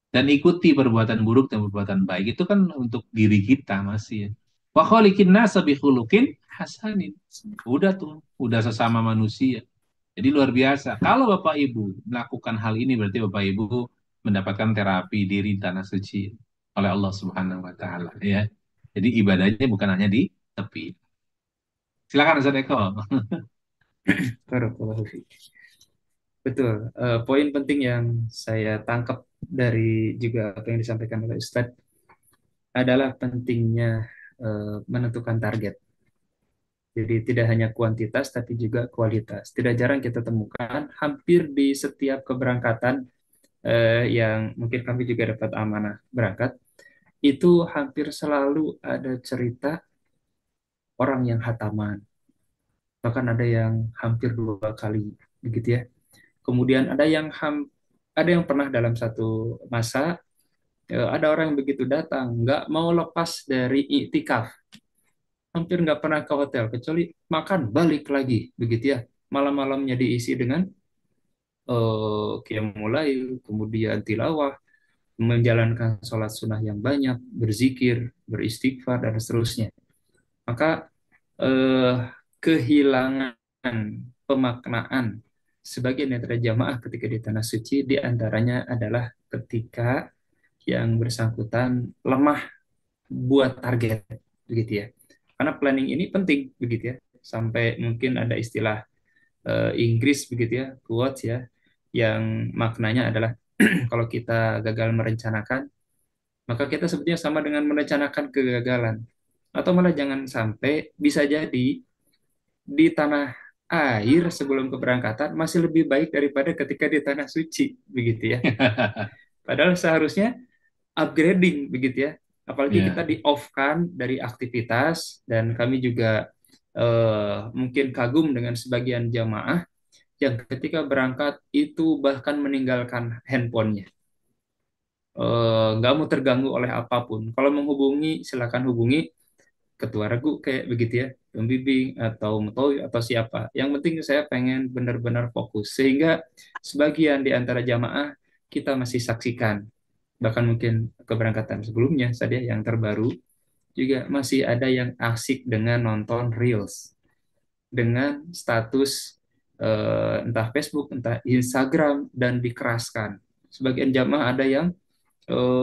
Speaker 1: Dan ikuti perbuatan buruk dan perbuatan baik. Itu kan untuk diri kita masih, ya. Wa khaliqin nasa bi khuluqin hasanin. Udah tuh, udah sesama manusia. Jadi luar biasa. Kalau Bapak Ibu melakukan hal ini, berarti Bapak Ibu mendapatkan terapi diri di tanah suci oleh Allah Subhanahu wa taala, ya. Jadi ibadahnya bukan hanya di tepi. Silakan Ustaz Eko.
Speaker 3: Barakallahu fiik. Betul. Poin penting yang saya tangkap dari juga apa yang disampaikan oleh Ustadz adalah pentingnya menentukan target. Jadi tidak hanya kuantitas tapi juga kualitas. Tidak jarang kita temukan hampir di setiap keberangkatan yang mungkin kami juga dapat amanah berangkat, itu hampir selalu ada cerita orang yang hataman. Bahkan ada yang hampir 2 kali begitu ya. Kemudian ada yang pernah dalam satu masa, ada orang yang begitu datang nggak mau lepas dari iktikaf, hampir nggak pernah ke hotel kecuali makan balik lagi begitu ya. Malam-malamnya diisi dengan qiyamul lail, kemudian tilawah, menjalankan sholat sunnah yang banyak, berzikir, beristighfar dan seterusnya. Maka eh, kehilangan pemaknaan sebagian dari jamaah ketika di tanah suci diantaranya adalah ketika yang bersangkutan lemah buat target begitu ya. Karena planning ini penting begitu ya. Sampai mungkin ada istilah Inggris begitu ya, quotes ya, yang maknanya adalah kalau kita gagal merencanakan, maka kita sebetulnya sama dengan merencanakan kegagalan. Atau malah jangan sampai bisa jadi di tanah air sebelum keberangkatan masih lebih baik daripada ketika di tanah suci begitu ya. Padahal seharusnya upgrading begitu ya. Apalagi kita
Speaker 1: Ya.
Speaker 3: di off kan dari aktivitas dan kami juga mungkin kagum dengan sebagian jamaah yang ketika berangkat itu bahkan meninggalkan handphonenya. Nggak mau terganggu oleh apapun. Kalau menghubungi silakan hubungi ketua regu kayak begitu ya, pembimbing atau mutoi atau siapa. Yang penting saya pengen benar-benar fokus sehingga sebagian di antara jamaah kita masih saksikan, bahkan mungkin keberangkatan sebelumnya saja yang terbaru juga masih ada yang asik dengan nonton reels dengan status entah Facebook entah Instagram dan dikeraskan. Sebagian jamaah ada yang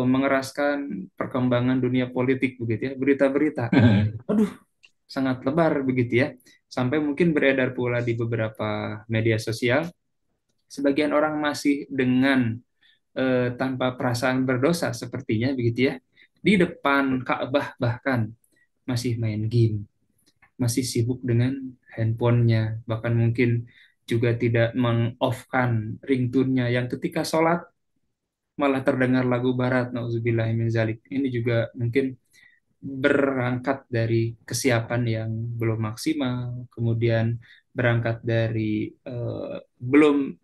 Speaker 3: mengeraskan perkembangan dunia politik begitu ya, berita-berita. Aduh, sangat lebar begitu ya. Sampai mungkin beredar pula di beberapa media sosial sebagian orang masih dengan tanpa perasaan berdosa sepertinya begitu ya. Di depan Ka'bah bahkan masih main game, masih sibuk dengan handphonenya, bahkan mungkin juga tidak meng-off-kan ringtone-nya yang ketika sholat malah terdengar lagu barat, nauzubillah min zalik. Ini juga mungkin berangkat dari kesiapan yang belum maksimal, kemudian berangkat dari belum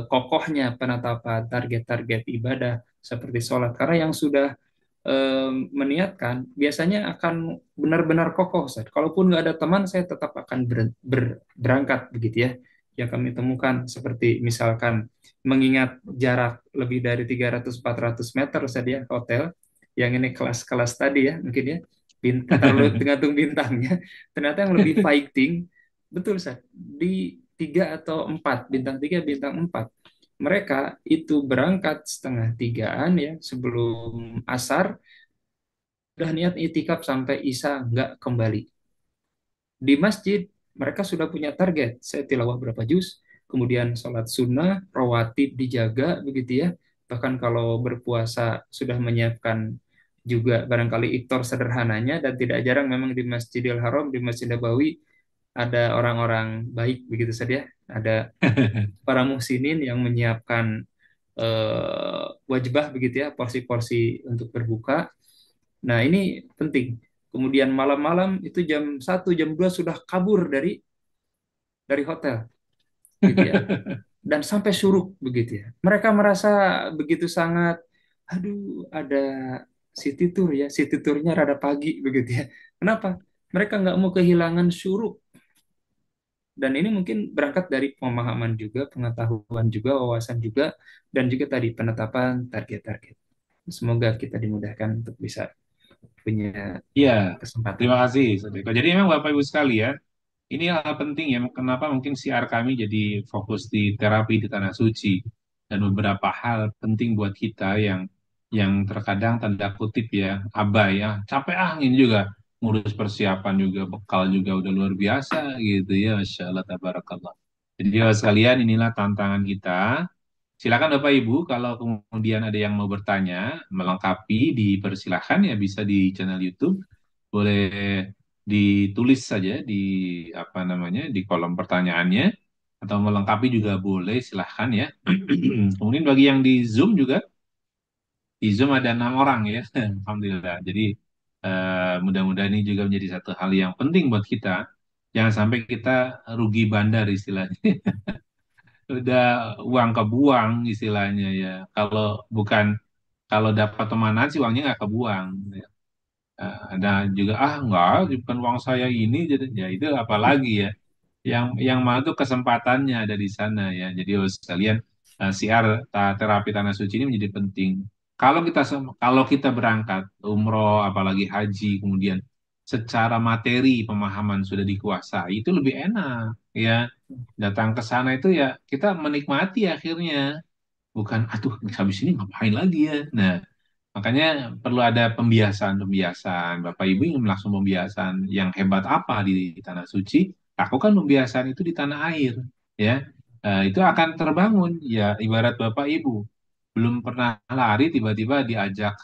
Speaker 3: kokohnya penetapan target-target ibadah seperti sholat. Karena yang sudah meniatkan biasanya akan benar-benar kokoh, Ustaz. Kalaupun nggak ada teman, saya tetap akan berangkat begitu ya. Yang kami temukan seperti misalkan mengingat jarak lebih dari 300-400 meter, Ustaz ya, ke hotel. Yang ini kelas-kelas tadi ya, mungkin ya. Terlalu tergantung bintangnya. Ternyata yang lebih fighting, betul Ustaz, di 3 atau 4, bintang 3, bintang 4. Mereka itu berangkat setengah tigaan ya, sebelum asar, udah niat itikaf sampai isya nggak kembali. Di masjid, mereka sudah punya target. Saya tilawah berapa juz, kemudian sholat sunnah, rawatib dijaga, begitu ya. Bahkan kalau berpuasa sudah menyiapkan juga barangkali iftar sederhananya, dan tidak jarang memang di Masjidil Haram, di Masjid Nabawi, ada orang-orang baik, begitu saja. Ada para muhsinin yang menyiapkan wajibah, begitu ya, porsi-porsi untuk berbuka. Nah, ini penting. Kemudian malam-malam itu jam 1, jam 2 sudah kabur dari hotel, gitu ya. Dan sampai syuruk begitu ya. Mereka merasa begitu sangat, aduh, ada city tour ya, city tournya rada pagi begitu ya. Kenapa? Mereka nggak mau kehilangan syuruk. Dan ini mungkin berangkat dari pemahaman juga, pengetahuan juga, wawasan juga, dan juga tadi penetapan target-target. Semoga kita dimudahkan untuk bisa punya
Speaker 1: Iya,
Speaker 3: kesempatan.
Speaker 1: terima kasih, Saudara. Jadi memang Bapak Ibu sekalian, ini hal penting ya, kenapa mungkin siar kami jadi fokus di terapi di Tanah Suci dan beberapa hal penting buat kita yang terkadang tanda kutip ya, abai ya, capek ini juga ngurus persiapan juga, bekal juga udah luar biasa gitu ya, Masya Allah, tabarakallah. Jadi ya sekalian, inilah tantangan kita. Silakan Bapak Ibu, kalau kemudian ada yang mau bertanya, melengkapi, dipersilahkan ya, bisa di channel YouTube, boleh ditulis saja di apa namanya di kolom pertanyaannya, atau melengkapi juga boleh, silahkan ya. Kemudian bagi yang di Zoom juga, di Zoom ada 6 orang ya, Alhamdulillah. Jadi mudah-mudahan ini juga menjadi satu hal yang penting buat kita. Jangan sampai kita rugi bandar istilahnya. Udah uang kebuang istilahnya ya. Kalau dapat teman sih uangnya nggak kebuang. Ya. Ada juga nggak, bukan uang saya ini, jadi ya itu apalagi ya. Yang mana tuh kesempatannya ada di sana ya. Jadi sekalian, siar terapi tanah suci ini menjadi penting. Kalau kita berangkat umroh, apalagi haji, kemudian secara materi pemahaman sudah dikuasai, itu lebih enak ya. Datang ke sana itu ya kita menikmati akhirnya, bukan aduh habis ini ngapain lagi ya. Nah, makanya perlu ada pembiasaan-pembiasaan. Bapak Ibu ingin melakukan pembiasaan yang hebat apa di tanah suci, lakukan pembiasaan itu di tanah air ya. Itu akan terbangun ya, ibarat Bapak Ibu belum pernah lari, tiba-tiba diajak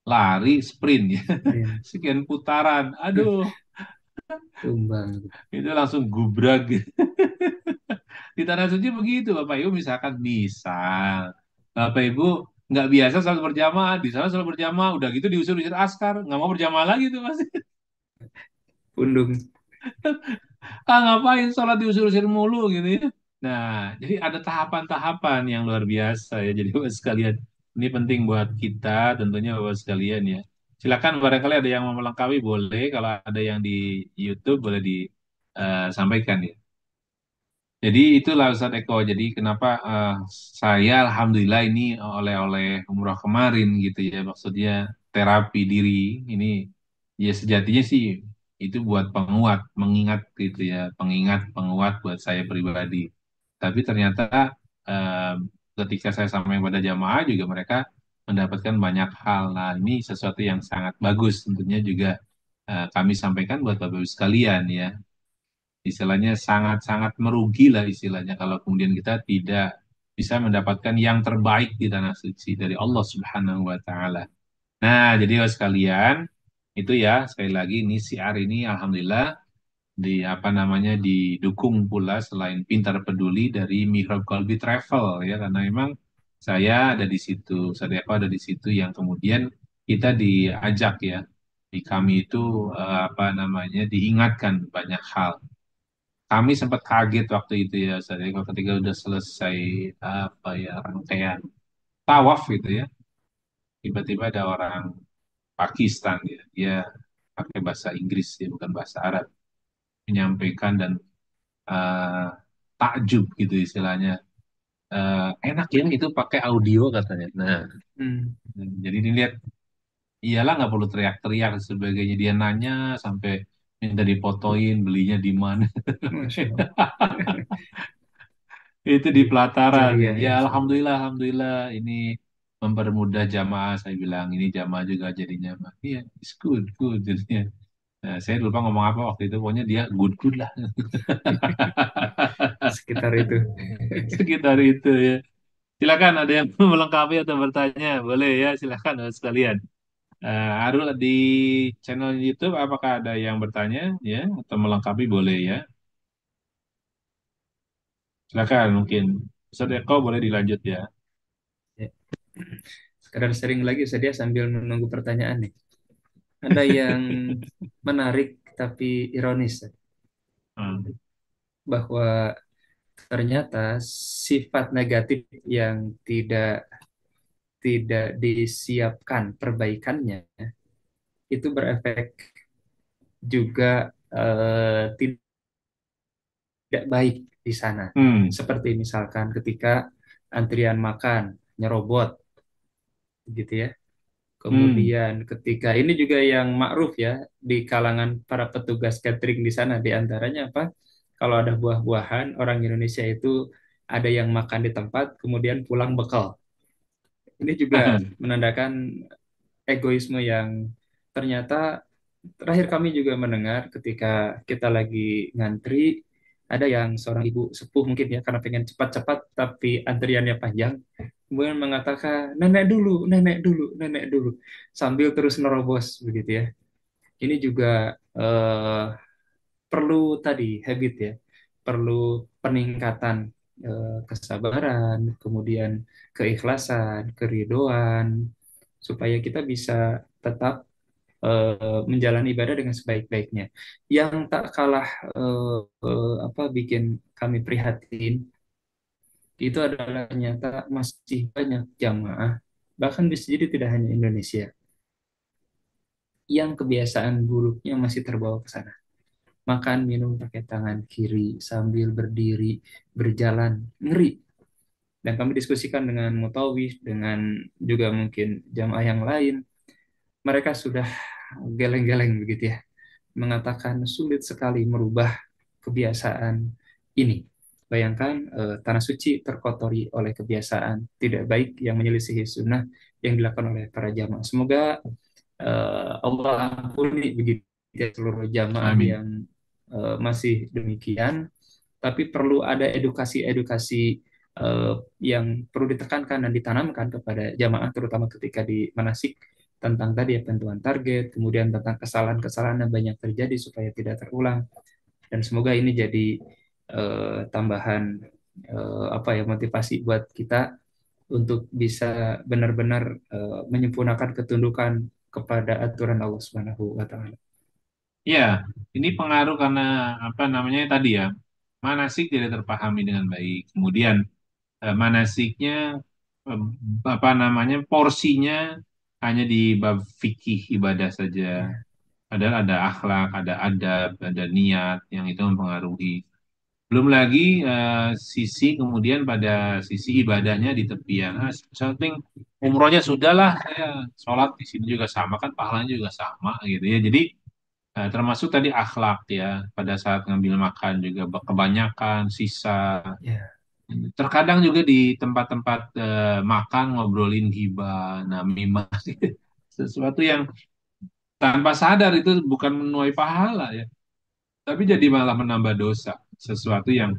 Speaker 1: lari sprint ya.
Speaker 3: Keren.
Speaker 1: Sekian putaran, aduh,
Speaker 3: Tumbang.
Speaker 1: itu langsung gubrak gitu. Di tanah suci begitu, Bapak Ibu, misal Bapak Ibu nggak biasa sholat berjamaah, di sana sholat berjamaah, udah gitu diusir-usir askar, nggak mau berjamaah lagi tuh Mas.
Speaker 3: Pundung.
Speaker 1: Ngapain sholat diusir-usir mulu gitu ya. Nah, jadi ada tahapan-tahapan yang luar biasa ya. Jadi Bapak sekalian, ini penting buat kita tentunya Bapak sekalian ya. Silakan barangkali ada yang mau melengkapi boleh, kalau ada yang di YouTube boleh disampaikan ya. Jadi itulah Ustadz Eko. Jadi kenapa saya alhamdulillah ini oleh-oleh umroh kemarin gitu ya. Maksudnya terapi diri ini ya sejatinya sih itu buat penguat, mengingat gitu ya. Pengingat, penguat buat saya pribadi. Tapi ternyata eh, ketika saya sampai pada jamaah juga mereka mendapatkan banyak hal. Nah, ini sesuatu yang sangat bagus tentunya juga kami sampaikan buat Bapak Ibu sekalian ya, istilahnya sangat-sangat merugi lah istilahnya kalau kemudian kita tidak bisa mendapatkan yang terbaik di tanah suci dari Allah Subhanahu wa taala. Nah, jadi sekalian itu ya sekali lagi ini siar ini alhamdulillah di apa namanya didukung pula selain Pintar Peduli dari Mihrab Kalbi Travel ya karena memang saya ada di situ, Sadeko ada di situ yang kemudian kita diajak ya di kami itu apa namanya diingatkan banyak hal. Kami sempat kaget waktu itu ya Sadeko ketika udah selesai apa ya rangkaian tawaf gitu ya. Tiba-tiba ada orang Pakistan ya, dia pakai bahasa Inggris ya bukan bahasa Arab menyampaikan dan eh, takjub gitu istilahnya. Enak ya itu pakai audio katanya. Nah,
Speaker 3: Hmm.
Speaker 1: jadi dilihat iyalah nggak perlu teriak-teriak dan sebagainya. Dia nanya sampai minta dipotoin belinya di mana.
Speaker 3: Masya Allah.
Speaker 1: Itu di
Speaker 3: Jadi
Speaker 1: pelataran ya.
Speaker 3: ceria
Speaker 1: Ya
Speaker 3: ya, Masya Allah.
Speaker 1: alhamdulillah alhamdulillah ini mempermudah jamaah saya bilang ini jamaah juga jadi nyaman. Iya, it's good good jadinya. Nah, saya lupa ngomong apa waktu itu. Pokoknya dia good good lah.
Speaker 3: Sekitar itu.
Speaker 1: Sekitar itu ya. Silakan ada yang mau melengkapi atau bertanya, boleh ya silakan sekalian. Arul di channel YouTube apakah ada yang bertanya ya atau melengkapi boleh ya. Silakan mungkin. Ustaz Eko boleh dilanjut ya.
Speaker 3: Ya. Sekedar sering lagi saya sambil menunggu pertanyaan nih. Ada yang menarik tapi ironis
Speaker 1: Hmm.
Speaker 3: bahwa ternyata sifat negatif yang tidak tidak disiapkan perbaikannya itu berefek juga tidak baik di sana.
Speaker 1: Hmm.
Speaker 3: Seperti misalkan ketika antrian makan nyerobot gitu ya.
Speaker 1: Hmm.
Speaker 3: Kemudian ketika ini juga yang ma'ruf ya di kalangan para petugas catering di sana di antaranya apa? Kalau ada buah-buahan orang Indonesia itu ada yang makan di tempat kemudian pulang bekal. Ini juga menandakan egoisme yang ternyata terakhir kami juga mendengar ketika kita lagi ngantri ada yang seorang ibu sepuh mungkin ya karena pengen cepat-cepat tapi antriannya panjang kemudian mengatakan nenek dulu nenek dulu sambil terus nerobos begitu ya. Ini juga perlu tadi habit ya, perlu peningkatan kesabaran, kemudian keikhlasan, keridoan, supaya kita bisa tetap menjalani ibadah dengan sebaik-baiknya. Yang tak kalah apa bikin kami prihatin itu adalah ternyata masih banyak jamaah, bahkan bisa jadi tidak hanya Indonesia, yang kebiasaan buruknya masih terbawa ke sana. Makan minum pakai tangan kiri sambil berdiri, berjalan, ngeri. Dan kami diskusikan dengan mutawif, dengan juga mungkin jamaah yang lain, mereka sudah geleng-geleng begitu ya mengatakan sulit sekali merubah kebiasaan ini. Bayangkan tanah suci terkotori oleh kebiasaan tidak baik yang menyelisihi sunnah yang dilakukan oleh para jamaah. Semoga Allah ampuni begitu ya seluruh jamaah
Speaker 1: Amin.
Speaker 3: yang masih demikian. Tapi perlu ada edukasi-edukasi yang perlu ditekankan dan ditanamkan kepada jamaah, terutama ketika di manasik tentang tadi ya penentuan target, kemudian tentang kesalahan-kesalahan yang banyak terjadi supaya tidak terulang. Dan semoga ini jadi tambahan apa ya motivasi buat kita untuk bisa benar-benar menyempurnakan ketundukan kepada aturan Allah Subhanahu wa taala.
Speaker 1: Ya, ini pengaruh karena apa namanya tadi ya, manasik tidak terpahami dengan baik. Kemudian manasiknya eh, apa namanya porsinya hanya di bab fikih ibadah saja.
Speaker 3: Ya,
Speaker 1: Padahal ada akhlak, ada adab, ada niat yang itu mempengaruhi. Belum lagi sisi kemudian pada sisi ibadahnya di tepian. Something umrohnya sudahlah, saya sholat di sini juga sama kan, pahalanya juga sama gitu ya. Jadi termasuk tadi akhlak ya, pada saat ngambil makan juga kebanyakan sisa.
Speaker 3: ya,
Speaker 1: Terkadang juga di tempat-tempat makan ngobrolin gibah, namimah, sesuatu yang tanpa sadar itu bukan menuai pahala ya, tapi jadi malah menambah dosa. Sesuatu yang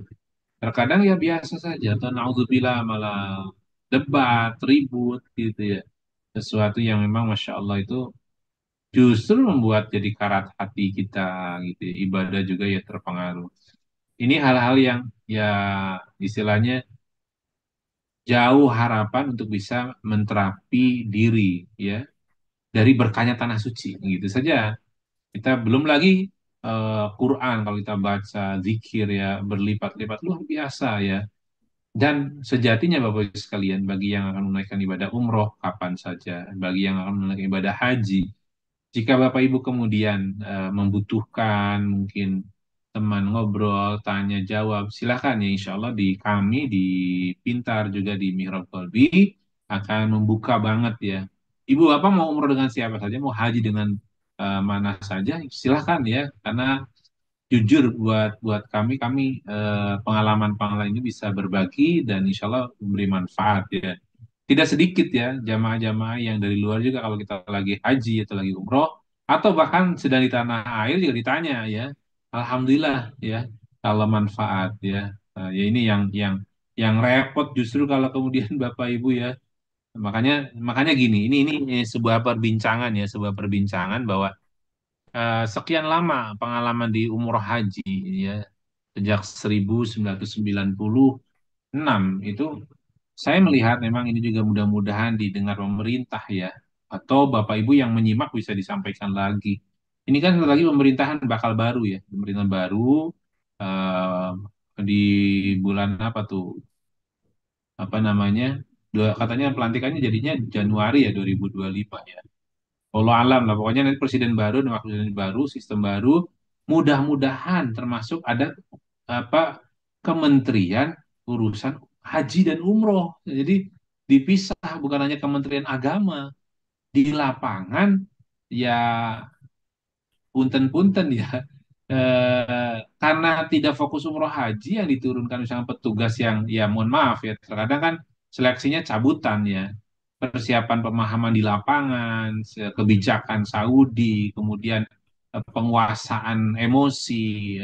Speaker 1: Terkadang ya biasa saja, atau naudzubillah malah debat, ribut gitu ya. Sesuatu yang memang Masya Allah itu justru membuat jadi karat hati kita gitu ya. Ibadah juga ya terpengaruh. Ini hal-hal yang ya istilahnya jauh harapan untuk bisa menterapi diri ya dari berkahnya tanah suci gitu saja. Kita belum lagi Quran kalau kita baca zikir ya berlipat-lipat luar biasa ya. Dan sejatinya Bapak Ibu sekalian, bagi yang akan menunaikan ibadah umroh kapan saja, bagi yang akan menunaikan ibadah haji, jika Bapak Ibu kemudian membutuhkan mungkin teman ngobrol, tanya jawab, silakan ya insya Allah di kami di Pintar juga di Mihrab Kolbi akan membuka banget ya. Ibu Bapak mau umroh dengan siapa saja, mau haji dengan mana saja, silakan ya. Karena jujur buat buat kami pengalaman-pengalaman ini bisa berbagi dan insya Allah memberi manfaat ya. Tidak sedikit ya jamaah-jamaah yang dari luar juga kalau kita lagi haji atau lagi umroh atau bahkan sedang di tanah air juga ditanya ya. Alhamdulillah ya kalau manfaat ya. Ya ini yang repot justru kalau kemudian Bapak Ibu ya. Makanya makanya gini, ini sebuah perbincangan ya, sebuah perbincangan bahwa sekian lama pengalaman di umroh haji ya sejak 1996 itu saya melihat memang ini juga mudah-mudahan didengar pemerintah ya atau Bapak Ibu yang menyimak bisa disampaikan lagi. Ini kan sebentar lagi pemerintahan bakal baru ya, pemerintahan baru eh, di bulan apa tuh? Apa namanya? Katanya pelantikannya jadinya Januari ya 2025 ya. Allah alam lah pokoknya nanti presiden baru dan wakil presiden baru sistem baru mudah-mudahan termasuk ada apa kementerian urusan haji dan umroh jadi dipisah bukan hanya kementerian agama di lapangan ya punten-punten ya. Karena tidak fokus umroh haji yang diturunkan misalnya petugas yang ya mohon maaf ya terkadang kan seleksinya cabutan ya persiapan pemahaman di lapangan kebijakan Saudi kemudian penguasaan emosi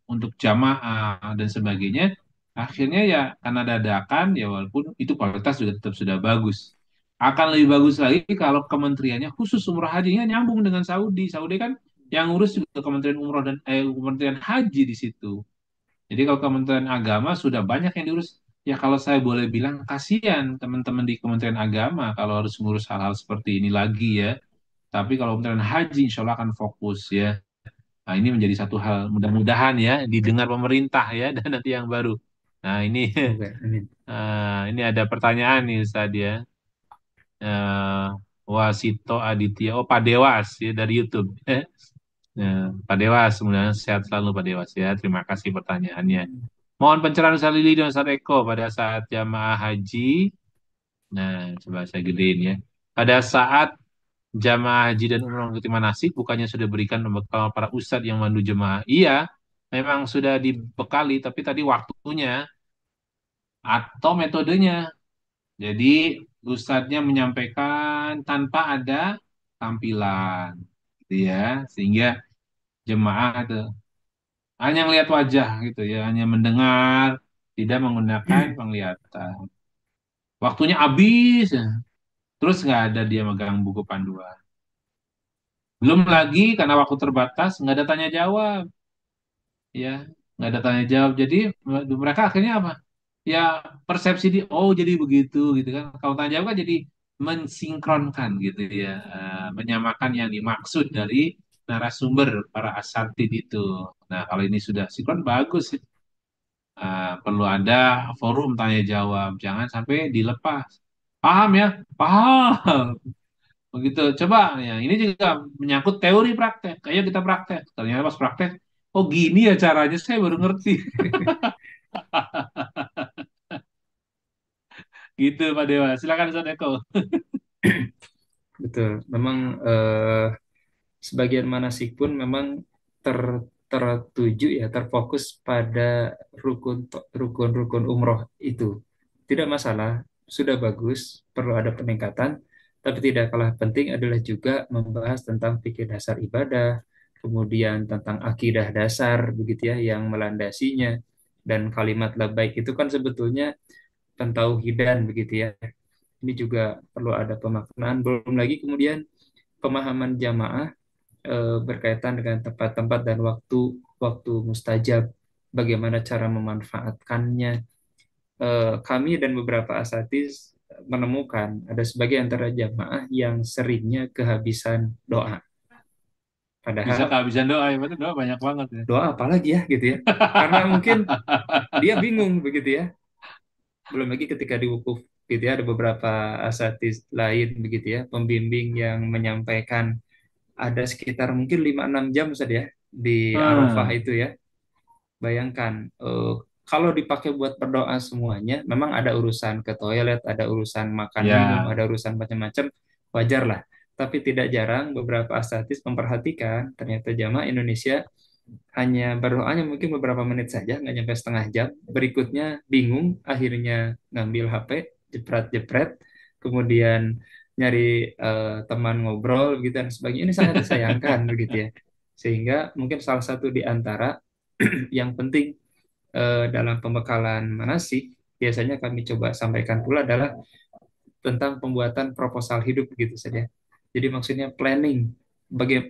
Speaker 1: untuk jamaah dan sebagainya akhirnya ya karena dadakan ya walaupun itu kualitas juga tetap sudah bagus akan lebih bagus lagi kalau kementeriannya khusus umroh hajinya nyambung dengan Saudi. Saudi kan yang ngurus juga Kementerian Umroh dan Kementerian Haji di situ. Jadi kalau Kementerian Agama sudah banyak yang diurus. Ya kalau saya boleh bilang kasihan teman-teman di Kementerian Agama kalau harus ngurus hal-hal seperti ini lagi ya. Tapi kalau Kementerian Haji insya Allah akan fokus ya. Nah ini menjadi satu hal mudah-mudahan ya didengar pemerintah ya dan nanti yang baru. Nah ini
Speaker 3: Semoga, amin.
Speaker 1: ini ada pertanyaan nih Ustaz ya. eh, Wasito Aditya, oh Pak Dewas ya dari YouTube. Pak Dewas, semoga sehat selalu Pak Dewas ya. Terima kasih pertanyaannya. Mohon pencerahan Ustaz Lili dan Ustaz Eko pada saat jamaah haji. Nah, coba saya gedein ya. Pada saat jamaah haji dan umroh mengikuti manasik, bukannya sudah berikan pembekalan para ustadz yang mandu jemaah. Iya, memang sudah dibekali, tapi tadi waktunya atau metodenya. Jadi ustadznya menyampaikan tanpa ada tampilan, gitu ya, sehingga jemaah itu hanya melihat wajah gitu ya, hanya mendengar, tidak menggunakan penglihatan. Waktunya habis, ya. Terus nggak ada dia megang buku panduan. Belum lagi karena waktu terbatas, nggak ada tanya jawab, ya, nggak ada tanya jawab. Jadi mereka akhirnya apa? Ya persepsi di, oh jadi begitu gitu kan. Kalau tanya jawab kan jadi mensinkronkan gitu ya, menyamakan yang dimaksud dari narasumber para asatid itu. Nah kalau ini sudah sinkron bagus. Perlu ada forum tanya jawab, jangan sampai dilepas. Paham ya? Paham. Begitu. Coba ya, ini juga menyangkut teori praktek. Ayo kita praktek. Ternyata pas praktek, oh gini ya caranya, saya baru ngerti. Gitu Pak Dewa. Silakan Ustaz Eko.
Speaker 3: Betul. Memang sebagian manasik pun memang ter, tertuju ya terfokus pada rukun-rukun umroh itu. Tidak masalah, sudah bagus, perlu ada peningkatan, tapi tidak kalah penting adalah juga membahas tentang fikih dasar ibadah, kemudian tentang akidah dasar begitu ya yang melandasinya. dan kalimat labbaik itu kan sebetulnya pentauhidan begitu ya. Ini juga perlu ada pemaknaan. Belum lagi kemudian pemahaman jamaah berkaitan dengan tempat-tempat dan waktu mustajab, bagaimana cara memanfaatkannya. Kami dan beberapa asatiz menemukan ada sebagai antara jamaah yang seringnya kehabisan doa.
Speaker 1: Bisa
Speaker 3: Padahal
Speaker 1: kehabisan doa, ya betul, doa banyak banget ya.
Speaker 3: doa apalagi ya gitu ya. Karena mungkin dia bingung begitu ya. Belum lagi ketika di wukuf gitu ya, ada beberapa asatiz lain begitu ya, pembimbing yang menyampaikan ada sekitar mungkin 5-6 jam saja di Arafah
Speaker 1: Hmm,
Speaker 3: itu ya. Bayangkan, kalau dipakai buat berdoa semuanya, memang ada urusan ke toilet, ada urusan makan minum,
Speaker 1: ya,
Speaker 3: ada urusan macam-macam, wajar lah. Tapi tidak jarang beberapa asatidz memperhatikan ternyata jamaah Indonesia hanya berdoanya mungkin beberapa menit saja, nggak nyampe setengah jam. Berikutnya bingung, akhirnya ngambil HP, jepret-jepret, kemudian nyari teman ngobrol gitu dan sebagainya. Ini sangat disayangkan begitu ya. Sehingga mungkin salah satu di antara yang penting dalam pembekalan manasik biasanya kami coba sampaikan pula adalah tentang pembuatan proposal hidup gitu saja. Jadi maksudnya planning.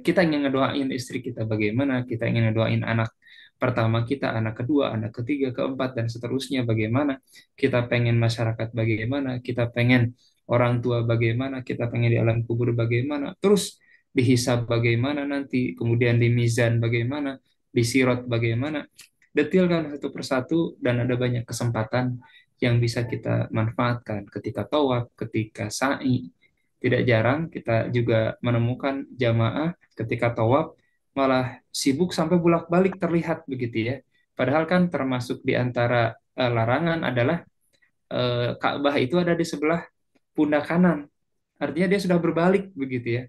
Speaker 3: Kita ingin ngedoain istri kita bagaimana, kita ingin ngedoain anak pertama kita, anak kedua, anak ketiga, keempat, dan seterusnya bagaimana. Kita pengen masyarakat bagaimana, kita pengen orang tua bagaimana, kita pengen di alam kubur bagaimana, terus dihisab bagaimana nanti, kemudian di mizan bagaimana, di sirot bagaimana. Detailkan satu persatu dan ada banyak kesempatan yang bisa kita manfaatkan ketika tawaf, ketika sa'i. Tidak jarang kita juga menemukan jamaah ketika tawaf malah sibuk sampai bolak-balik terlihat begitu ya. Padahal kan termasuk di antara larangan adalah Ka'bah itu ada di sebelah pundak kanan. Artinya dia sudah berbalik begitu ya.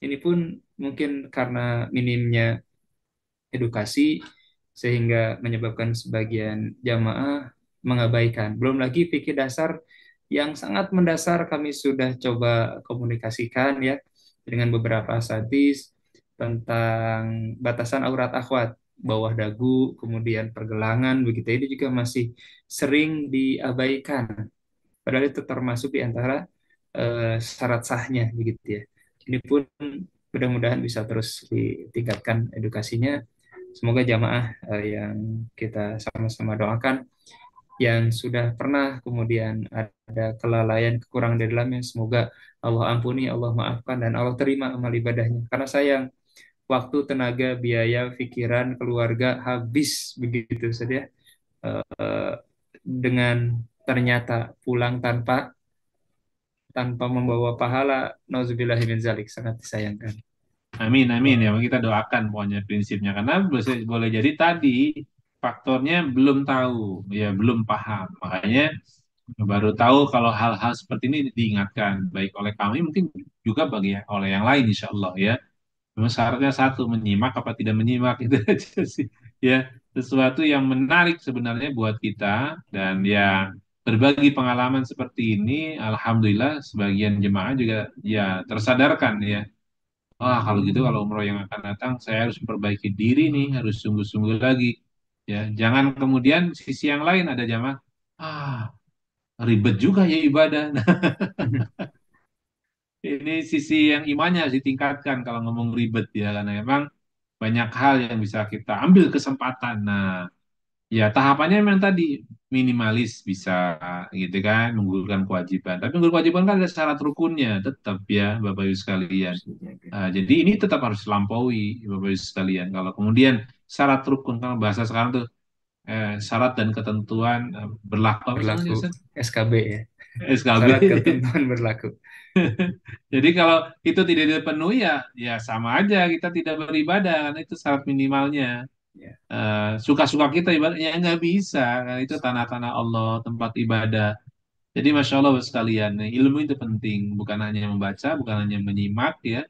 Speaker 3: Ini pun mungkin karena minimnya edukasi sehingga menyebabkan sebagian jamaah mengabaikan. Belum lagi fikih dasar yang sangat mendasar kami sudah coba komunikasikan ya dengan beberapa hadis tentang batasan aurat akhwat, bawah dagu, kemudian pergelangan begitu. Ini juga masih sering diabaikan. Padahal itu termasuk di antara syarat sahnya begitu ya. Ini pun mudah-mudahan bisa terus ditingkatkan edukasinya. Semoga jamaah yang kita sama-sama doakan yang sudah pernah kemudian ada kelalaian kekurangan di dalamnya, semoga Allah ampuni, Allah maafkan, dan Allah terima amal ibadahnya. Karena sayang, waktu, tenaga, biaya, pikiran, keluarga habis begitu saja dengan ternyata pulang tanpa tanpa membawa pahala. Nauzubillahi min zalik, sangat disayangkan.
Speaker 1: amin, amin ya.
Speaker 3: Oh,
Speaker 1: Kita doakan pokoknya prinsipnya. Karena boleh jadi tadi faktornya belum tahu, ya belum paham. Makanya baru tahu kalau hal-hal seperti ini diingatkan, baik oleh kami mungkin juga bagi oleh yang lain, insya Allah ya. Cuma syaratnya satu, menyimak apa tidak menyimak itu aja sih. Ya, sesuatu yang menarik sebenarnya buat kita dan ya berbagi pengalaman seperti ini, alhamdulillah sebagian jemaah juga ya tersadarkan ya. Wah, kalau gitu kalau umroh yang akan datang saya harus memperbaiki diri nih, harus sungguh-sungguh lagi. Ya, jangan kemudian sisi yang lain ada jemaah, ah ribet juga ya ibadah. Ini sisi yang imannya harus ditingkatkan kalau ngomong ribet ya, karena memang banyak hal yang bisa kita ambil kesempatan. Nah, ya tahapannya memang tadi minimalis bisa gitu kan, menggugurkan kewajiban. Tapi menggugurkan kewajiban kan ada syarat rukunnya tetap ya, Bapak Ibu sekalian. Jadi ini tetap harus dilampaui, Bapak Ibu sekalian. Kalau kemudian syarat rukun, kalau bahasa sekarang tuh syarat dan ketentuan berlaku apa sih namanya
Speaker 3: berlaku
Speaker 1: Ustaz?
Speaker 3: SKB ya,
Speaker 1: SKB.
Speaker 3: syarat ketentuan berlaku.
Speaker 1: Jadi kalau itu tidak dipenuhi ya, ya sama aja kita tidak beribadah karena itu syarat minimalnya.
Speaker 3: Ya.
Speaker 1: Suka-suka kita ibadahnya nggak bisa, karena itu tanah-tanah Allah, tempat ibadah. Jadi masya Allah sekalian, ilmu itu penting, bukan hanya membaca, bukan hanya menyimak ya,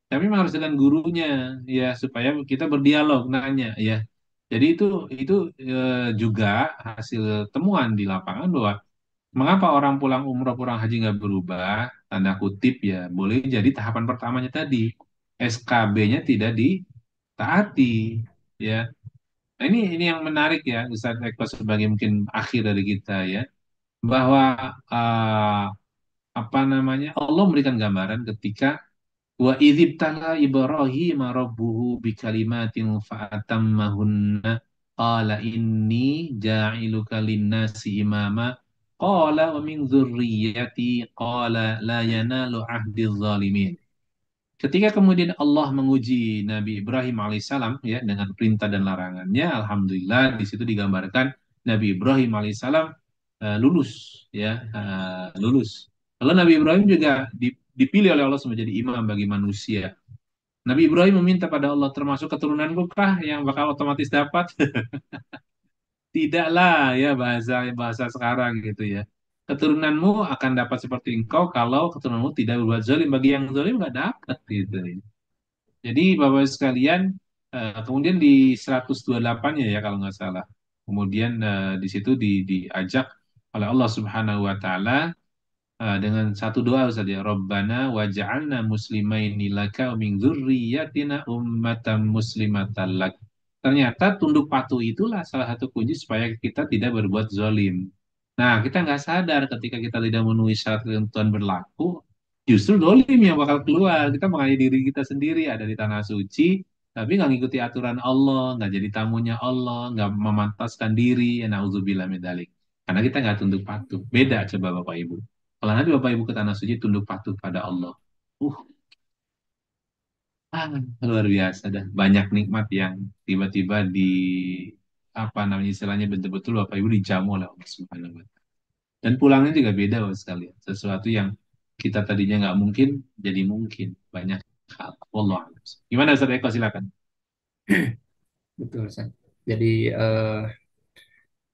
Speaker 1: tapi memang harus dengan gurunya ya supaya kita berdialog nanya ya. Jadi itu juga hasil temuan di lapangan bahwa mengapa orang pulang umroh, pulang haji nggak berubah? Tanda kutip ya, boleh jadi tahapan pertamanya tadi SKB-nya tidak ditaati, ya. Nah, ini yang menarik ya, Ustaz Eko sebagai mungkin akhir dari kita ya, bahwa uh, apa namanya Allah memberikan gambaran ketika wa idzibtala Ibrahim rabbuhu bikalimatin fa'atammahunna qala inni ja'iluka linnasi imama qala wa min dzurriyyati qala la yanalu ahdiz zalimin. Ketika kemudian Allah menguji Nabi Ibrahim alaihissalam ya dengan perintah dan larangannya, alhamdulillah di situ digambarkan Nabi Ibrahim alaihissalam lulus ya lulus. Lalu Nabi Ibrahim juga dipilih oleh Allah menjadi imam bagi manusia. Nabi Ibrahim meminta pada Allah termasuk keturunanku kah yang bakal otomatis dapat? Tidaklah ya bahasa bahasa sekarang gitu ya. Keturunanmu akan dapat seperti engkau kalau keturunanmu tidak berbuat zalim. Bagi yang zalim nggak dapat gitu. Jadi Bapak sekalian, kemudian di 128-nya ya kalau nggak salah. Kemudian di situ diajak oleh Allah Subhanahu wa taala dengan satu doa Ustaz ya, Rabbana waj'alna muslimaini laka wa min dzurriyyatina ummatan muslimatan lak. Ternyata tunduk patuh itulah salah satu kunci supaya kita tidak berbuat zalim. Nah, kita nggak sadar ketika kita tidak memenuhi syarat ketentuan berlaku, justru zalim yang bakal keluar. Kita mengadili diri kita sendiri ada di tanah suci, tapi nggak ngikuti aturan Allah, nggak jadi tamunya Allah, nggak memantaskan diri, ya nauzubillah min dzalik. Karena kita nggak tunduk patuh. Beda coba Bapak Ibu. Kalau nanti Bapak Ibu ke tanah suci tunduk patuh pada Allah. Uh, ah, luar biasa dah. Banyak nikmat yang tiba-tiba apa namanya istilahnya betul-betul Bapak Ibu dijamu oleh Allah Subhanahu wa taala. Dan pulangnya juga beda Bapak sekalian. Sesuatu yang kita tadinya nggak mungkin jadi mungkin. Banyak hal. Wallah. Gimana Ustaz Eko silakan.
Speaker 3: Betul, San. Jadi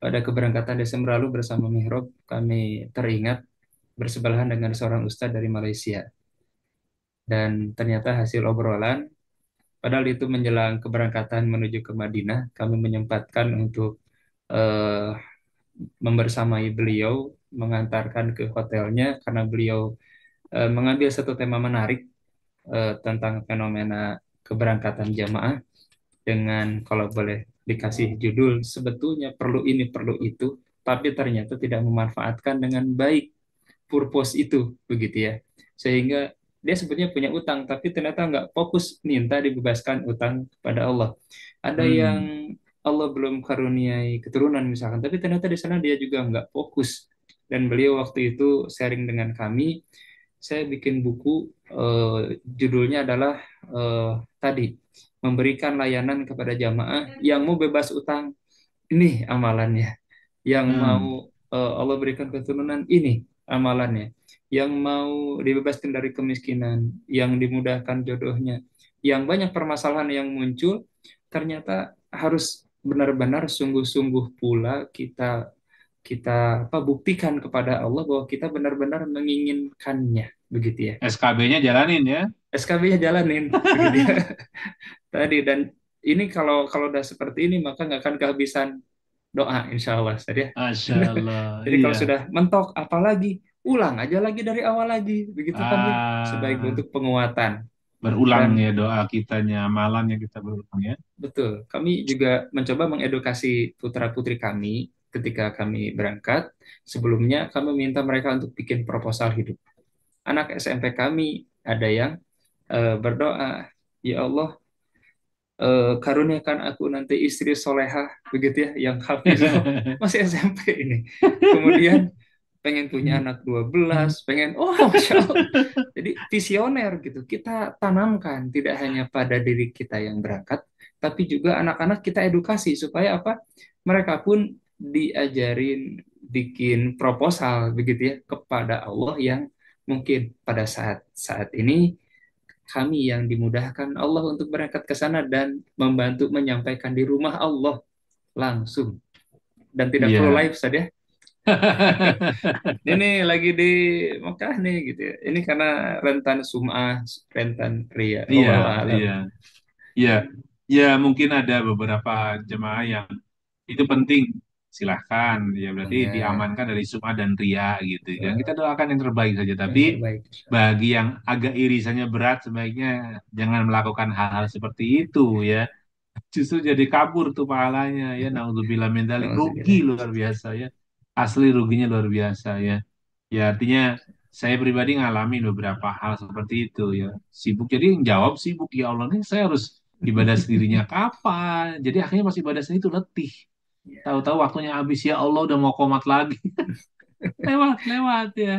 Speaker 3: pada keberangkatan Desember lalu bersama Mihrab, kami teringat bersebelahan dengan seorang ustadz dari Malaysia. Dan ternyata hasil obrolan, padahal itu menjelang keberangkatan menuju ke Madinah, kami menyempatkan untuk eh, membersamai beliau, mengantarkan ke hotelnya karena beliau mengambil satu tema menarik tentang fenomena keberangkatan jamaah dengan kalau boleh dikasih judul sebetulnya perlu ini perlu itu, tapi ternyata tidak memanfaatkan dengan baik purpose itu begitu ya, sehingga dia sebetulnya punya utang tapi ternyata nggak fokus minta dibebaskan utang kepada Allah. Ada yang
Speaker 1: Hmm.
Speaker 3: Allah belum karuniai keturunan misalkan, tapi ternyata di sana dia juga nggak fokus. Dan beliau waktu itu sharing dengan kami, saya bikin buku, judulnya adalah eh, tadi memberikan layanan kepada jamaah yang mau bebas utang. Ini amalannya. Yang mau
Speaker 1: Hmm.
Speaker 3: Allah berikan keturunan, ini amalannya. Yang mau dibebaskan dari kemiskinan, yang dimudahkan jodohnya, yang banyak permasalahan yang muncul, ternyata harus benar-benar sungguh-sungguh pula kita kita apa buktikan kepada Allah bahwa kita benar-benar menginginkannya, begitu ya.
Speaker 1: SKB-nya jalanin ya.
Speaker 3: SKB-nya jalanin, begitu ya. Tadi dan ini kalau kalau udah seperti ini maka nggak akan kehabisan doa insya Allah Ustaz ya.
Speaker 1: Masya Allah.
Speaker 3: Jadi kalau
Speaker 1: Iya.
Speaker 3: sudah mentok apalagi ulang aja lagi dari awal lagi begitu kan ya, sebagai
Speaker 1: Ah,
Speaker 3: bentuk penguatan.
Speaker 1: berulang
Speaker 3: Dan
Speaker 1: ya doa kitanya, amalan yang kita berulang ya.
Speaker 3: betul kami juga mencoba mengedukasi putra putri kami ketika kami berangkat. Sebelumnya kami minta mereka untuk bikin proposal hidup. Anak SMP kami ada yang berdoa, ya Allah, karuniakan aku nanti istri solehah begitu ya yang hafizah, masih SMP ini. Kemudian pengen punya anak 12, pengen, oh Masya Allah. Jadi visioner gitu. Kita tanamkan tidak hanya pada diri kita yang berangkat, tapi juga anak-anak kita edukasi supaya apa? Mereka pun diajarin bikin proposal begitu ya kepada Allah yang mungkin pada saat saat ini kami yang dimudahkan Allah untuk berangkat ke sana dan membantu menyampaikan di rumah Allah langsung dan tidak perlu
Speaker 1: Iya.
Speaker 3: live saja. Ini lagi di Mekah nih gitu ya. Ini karena rentan sum'ah, rentan ria. Oh,
Speaker 1: Iya,
Speaker 3: alam.
Speaker 1: iya, iya. Ya, mungkin ada beberapa jemaah yang itu penting. Silahkan, ya berarti
Speaker 3: Ya,
Speaker 1: diamankan dari sum'ah dan ria gitu. Dan kita
Speaker 3: betul.
Speaker 1: doakan yang terbaik saja.
Speaker 3: Yang
Speaker 1: Tapi
Speaker 3: terbaik.
Speaker 1: bagi yang agak irisannya berat, sebaiknya jangan melakukan hal-hal seperti itu ya. justru jadi kabur tuh pahalanya ya. Naudzubillah min dzalik, rugi
Speaker 3: Alhamdulillah.
Speaker 1: luar biasa ya. Asli ruginya luar biasa ya. Ya artinya saya pribadi ngalamin beberapa hal seperti itu ya. Sibuk jadi yang jawab sibuk, ya Allah nih saya harus ibadah sendirinya kapan? Jadi akhirnya pas ibadah sendiri itu letih. Tahu-tahu waktunya habis, ya Allah udah mau komat lagi. Lewat, lewat ya.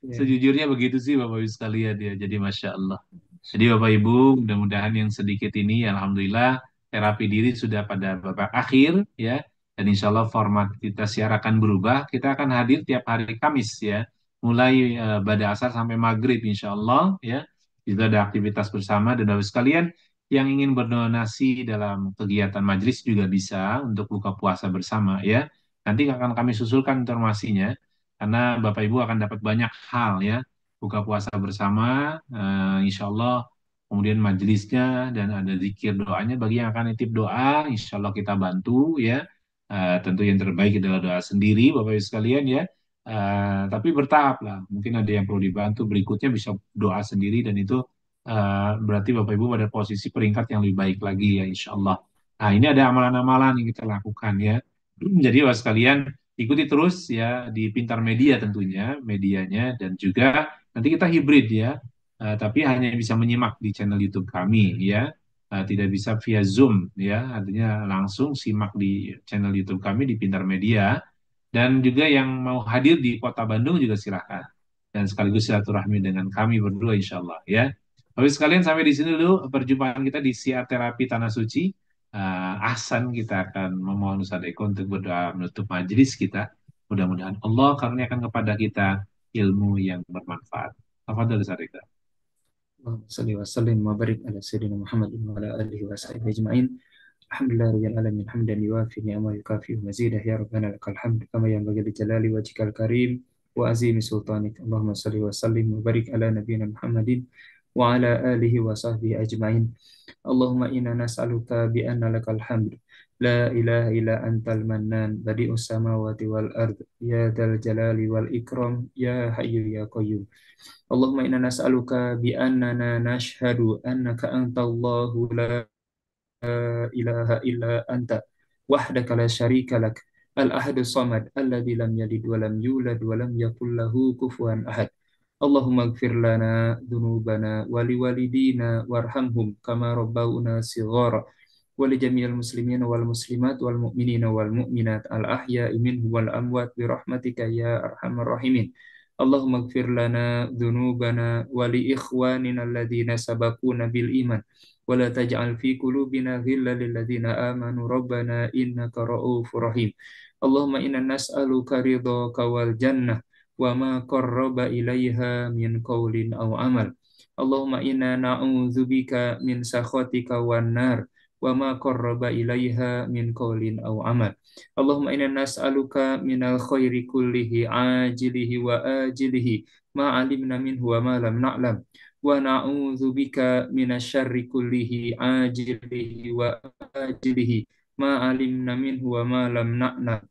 Speaker 3: Ya.
Speaker 1: Sejujurnya begitu sih Bapak Ibu sekalian ya. Jadi Masya Allah. Jadi Bapak Ibu, mudah-mudahan yang sedikit ini, Alhamdulillah, terapi diri sudah pada babak akhir ya. Dan insya Allah format kita siar akan berubah. Kita akan hadir tiap hari Kamis ya. Mulai pada asar sampai maghrib insya Allah ya. Itu ada aktivitas bersama dan Bapak Ibu sekalian yang ingin berdonasi dalam kegiatan majelis juga bisa untuk buka puasa bersama ya. Nanti akan kami susulkan informasinya karena Bapak Ibu akan dapat banyak hal ya, buka puasa bersama, insya Allah, kemudian majelisnya dan ada zikir doanya bagi yang akan nitip doa, insya Allah kita bantu ya. Tentu yang terbaik adalah doa sendiri Bapak Ibu sekalian ya. Tapi bertahap lah, mungkin ada yang perlu dibantu, berikutnya bisa doa sendiri dan itu berarti Bapak Ibu pada posisi peringkat yang lebih baik lagi ya insya Allah. Nah ini ada amalan-amalan yang kita lakukan ya. Jadi Bapak sekalian ikuti terus ya di Pintar Media tentunya medianya dan juga nanti kita hibrid ya. Tapi hanya bisa menyimak di channel YouTube kami ya. Tidak bisa via Zoom ya, artinya langsung simak di channel YouTube kami di Pintar Media dan juga yang mau hadir di Kota Bandung juga silakan dan sekaligus silaturahmi dengan kami berdua insya Allah ya. Tapi sekalian sampai di sini dulu perjumpaan kita di Siar Terapi Tanah Suci. Ahsan kita akan memohon Ustaz Eko untuk berdoa menutup majelis kita. Mudah-mudahan Allah karuniakan kepada kita ilmu yang bermanfaat. Tafadhol Ustaz Eko.
Speaker 3: Allahumma salli wa sallim wa barik ala sayyidina Muhammadin wa ala alihi wa sahbihi ajma'in. Alhamdulillah rabbil alamin hamdan yuwafi ni'amahu yukafi mazidah ya rabbana lakal hamd kama yanbaghi li jalali wajhikal karim wa azimi sultanik. Allahumma salli wa sallim wa barik ala nabiyyina Muhammadin wa ala alihi wa sahbihi ajma'in. Allahumma inna nas'aluka bi anna lakal hamd la ilaha illa antal mannan badi'us samawati wal ard ya dzal jalali wal ikram ya hayyu ya qayyum. Allahumma inna nas'aluka bi annana nashhadu annaka antallahu la ilaha illa anta wahdaka la syarika lak al-ahadu samad alladzi lam yalid wa lam yulad wa lam yakul lahu kufuwan ahad. Allahumma ighfir lana dhunubana wa liwalidina warhamhum kama rabbawna shighara wa li jami'il muslimina wal muslimat wal mu'minina wal mu'minat al ahya'i minhum wal amwat bi rahmatika ya arhamar rahimin. Allahumma ighfir lana dhunubana wa li ikhwanina alladhina sabaquna bil iman wa la taj'al fi qulubina ghillan lil ladzina amanu rabbana innaka ra'ufur rahim. Allahumma inna nas'aluka ridhaka wal jannah wa ma qarraba ilaiha min qawlin aw amal. Allahumma inna na'udzubika min sakhatika wan nar wa ma qarraba ilaiha min qawlin aw amal. Allahumma inna nas'aluka minal khairi kullihi ajilihi wa ajilihi ma alimna minhu wa ma lam na'lam wa na'udzubika minasyarri kullihi ajilihi wa ajilihi ma alimna minhu wa ma lam na'lam.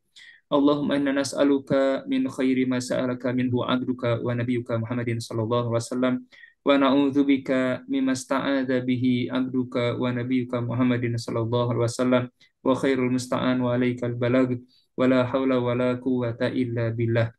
Speaker 3: Allahumma inna nas'aluka min khairi ma sa'alaka minhu 'abduka wa nabiyyuka Muhammadin sallallahu alaihi wasallam wa na'udzubika mimma sta'adza bihi 'abduka wa nabiyyuka Muhammadin sallallahu alaihi wasallam wa khairul musta'an wa alaikal balag wa la haula wa la quwwata illa billah.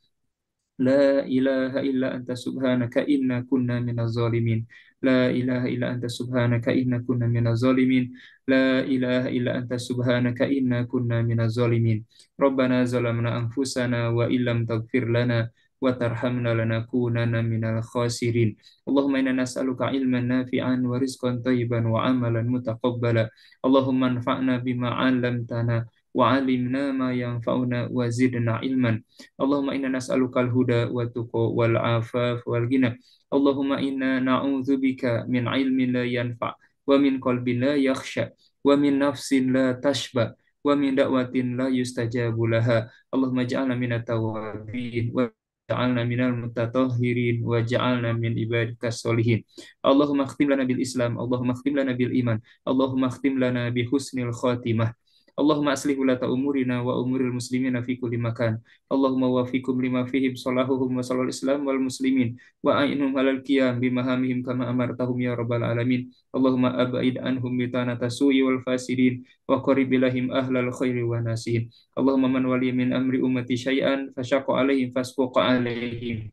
Speaker 3: La ilaha illa anta subhanaka inna kunna minaz zalimin. La ilaha illa anta subhanaka inna kunna minaz zalimin. La ilaha illa anta subhanaka inna kunna minaz zalimin. Rabbana zalamna anfusana wa illam taghfir lana wa tarhamna lanakunanna minal khasirin. Allahumma inna nas'aluka ilman nafi'an wa rizqan thayyiban wa amalan mutaqabbala. Allahumma anfa'na bima 'allamtana wa 'allimna ma yanfa'una wa zidna ilman. Allahumma inna nas'alukal huda wa tuqa wal afaf wal ghina. Allahumma inna na'udzubika min ilmin la yanfa' wa min qalbin la yakhsha wa min nafsin la tashba wa min da'watin la yustajabu laha. Allahumma ij'alna minat tawwabin wa ja'alna minal mutatahhirin wa ja'alna min ibadikas solihin. Allahumma khtim lana bil Islam, Allahumma khtim lana bil iman, Allahumma khtim lana bi husnil khatimah. Allahumma aslih ulata umurina wa umuril muslimina fi kulli makan. Allahumma wafiqhum lima fihim salahuhum wa salahul islam wal muslimin wa a'inhum alal qiyam bimahamihim kama amartahum ya rabbal alamin. Allahumma ab'id anhum bitanata su'i wal fasidin wa qarib ilahim ahlal khairi wa nasihin. Allahumma man wali min amri ummati syai'an fasyaqa alaihim fasquqa alaihim.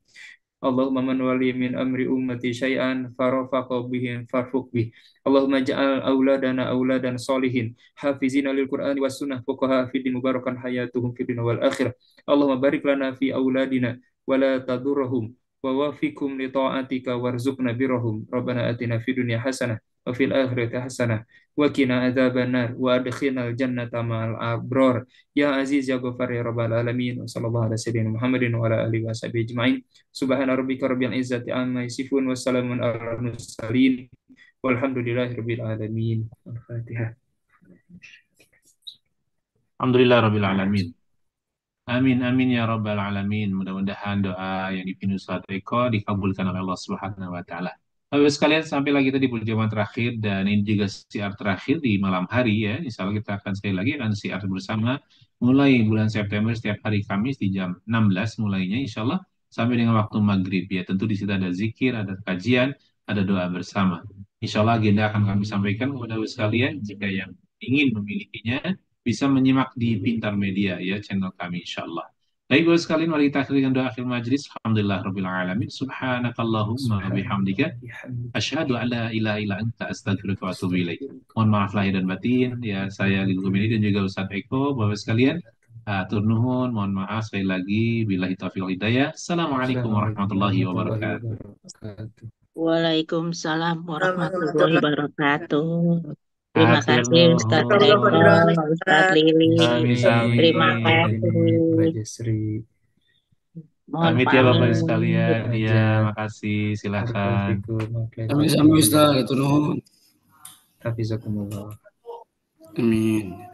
Speaker 3: Allahumma man wali min amri ummati syai'an farafaqa bihim farfuq bih. Allahumma ja'al auladana auladan solihin hafizina lil Qur'ani was sunnah fuqaha fid mubarakan hayatuhum fid dunya wal akhirah. Allahumma barik lana fi auladina wa la tadurruhum wa wafiqhum li ta'atika warzuqna birrahum. Rabbana atina fid dunya hasanah wa fil akhirati hasanah wa qina adzabannar wa adkhilnal jannata ma'al abrar. Ya Aziz ya Ghafar ya Rabbal alamin. Wa sallallahu ala sayyidina Muhammadin wa ala alihi wa sahbihi ajma'in. Subhana rabbika rabbil izzati amma yasifun wa salamun ala mursalin walhamdulillahi rabbil alamin. Al-Fatihah.
Speaker 1: Alhamdulillah Rabbil Alamin. Amin, amin ya Rabbal Alamin. Mudah-mudahan doa yang dipimpin Ustaz Eko dikabulkan oleh Allah Subhanahu wa Ta'ala. Bapak sekalian, sampai lagi tadi perjamuan terakhir dan ini juga siar terakhir di malam hari ya. Insya Allah kita akan sekali lagi akan siar bersama mulai bulan September setiap hari Kamis di jam 16 mulainya insya Allah sampai dengan waktu maghrib ya. Tentu di situ ada zikir, ada kajian, ada doa bersama. Insya Allah agenda akan kami sampaikan kepada Bapak sekalian jika yang ingin memilikinya bisa menyimak di Pintar Media ya channel kami insya Allah. Baik Bapak sekalian, mari kita akhiri dengan doa akhir majlis. Alhamdulillah Rabbil Alamin. Subhanakallahumma bihamdika asyhadu an la ilaha illa anta astaghfiruka wa atubu ilaik. Mohon maaf lahir dan batin ya, saya Lidul Kumini dan juga Ustaz Eko. Bapak sekalian, atur nuhun, mohon maaf sekali lagi. Billahi taufiq wal hidayah. Assalamualaikum warahmatullahi wabarakatuh.
Speaker 2: Waalaikumsalam warahmatullahi wabarakatuh. Terima kasih Ustaz
Speaker 1: Hatur
Speaker 2: Eko,
Speaker 1: nuhun.
Speaker 2: Ustaz Lili.
Speaker 1: Amin,
Speaker 2: Terima
Speaker 1: amin.
Speaker 2: kasih.
Speaker 3: Raja Sri.
Speaker 2: Mohon
Speaker 1: Pamit ya Bapak
Speaker 2: pamit.
Speaker 1: sekalian.
Speaker 3: Aja.
Speaker 1: Ya, makasih. Silakan.
Speaker 4: Sami-sami Ustaz, hatur nuhun.
Speaker 3: Hafizakumullah.
Speaker 4: Amin.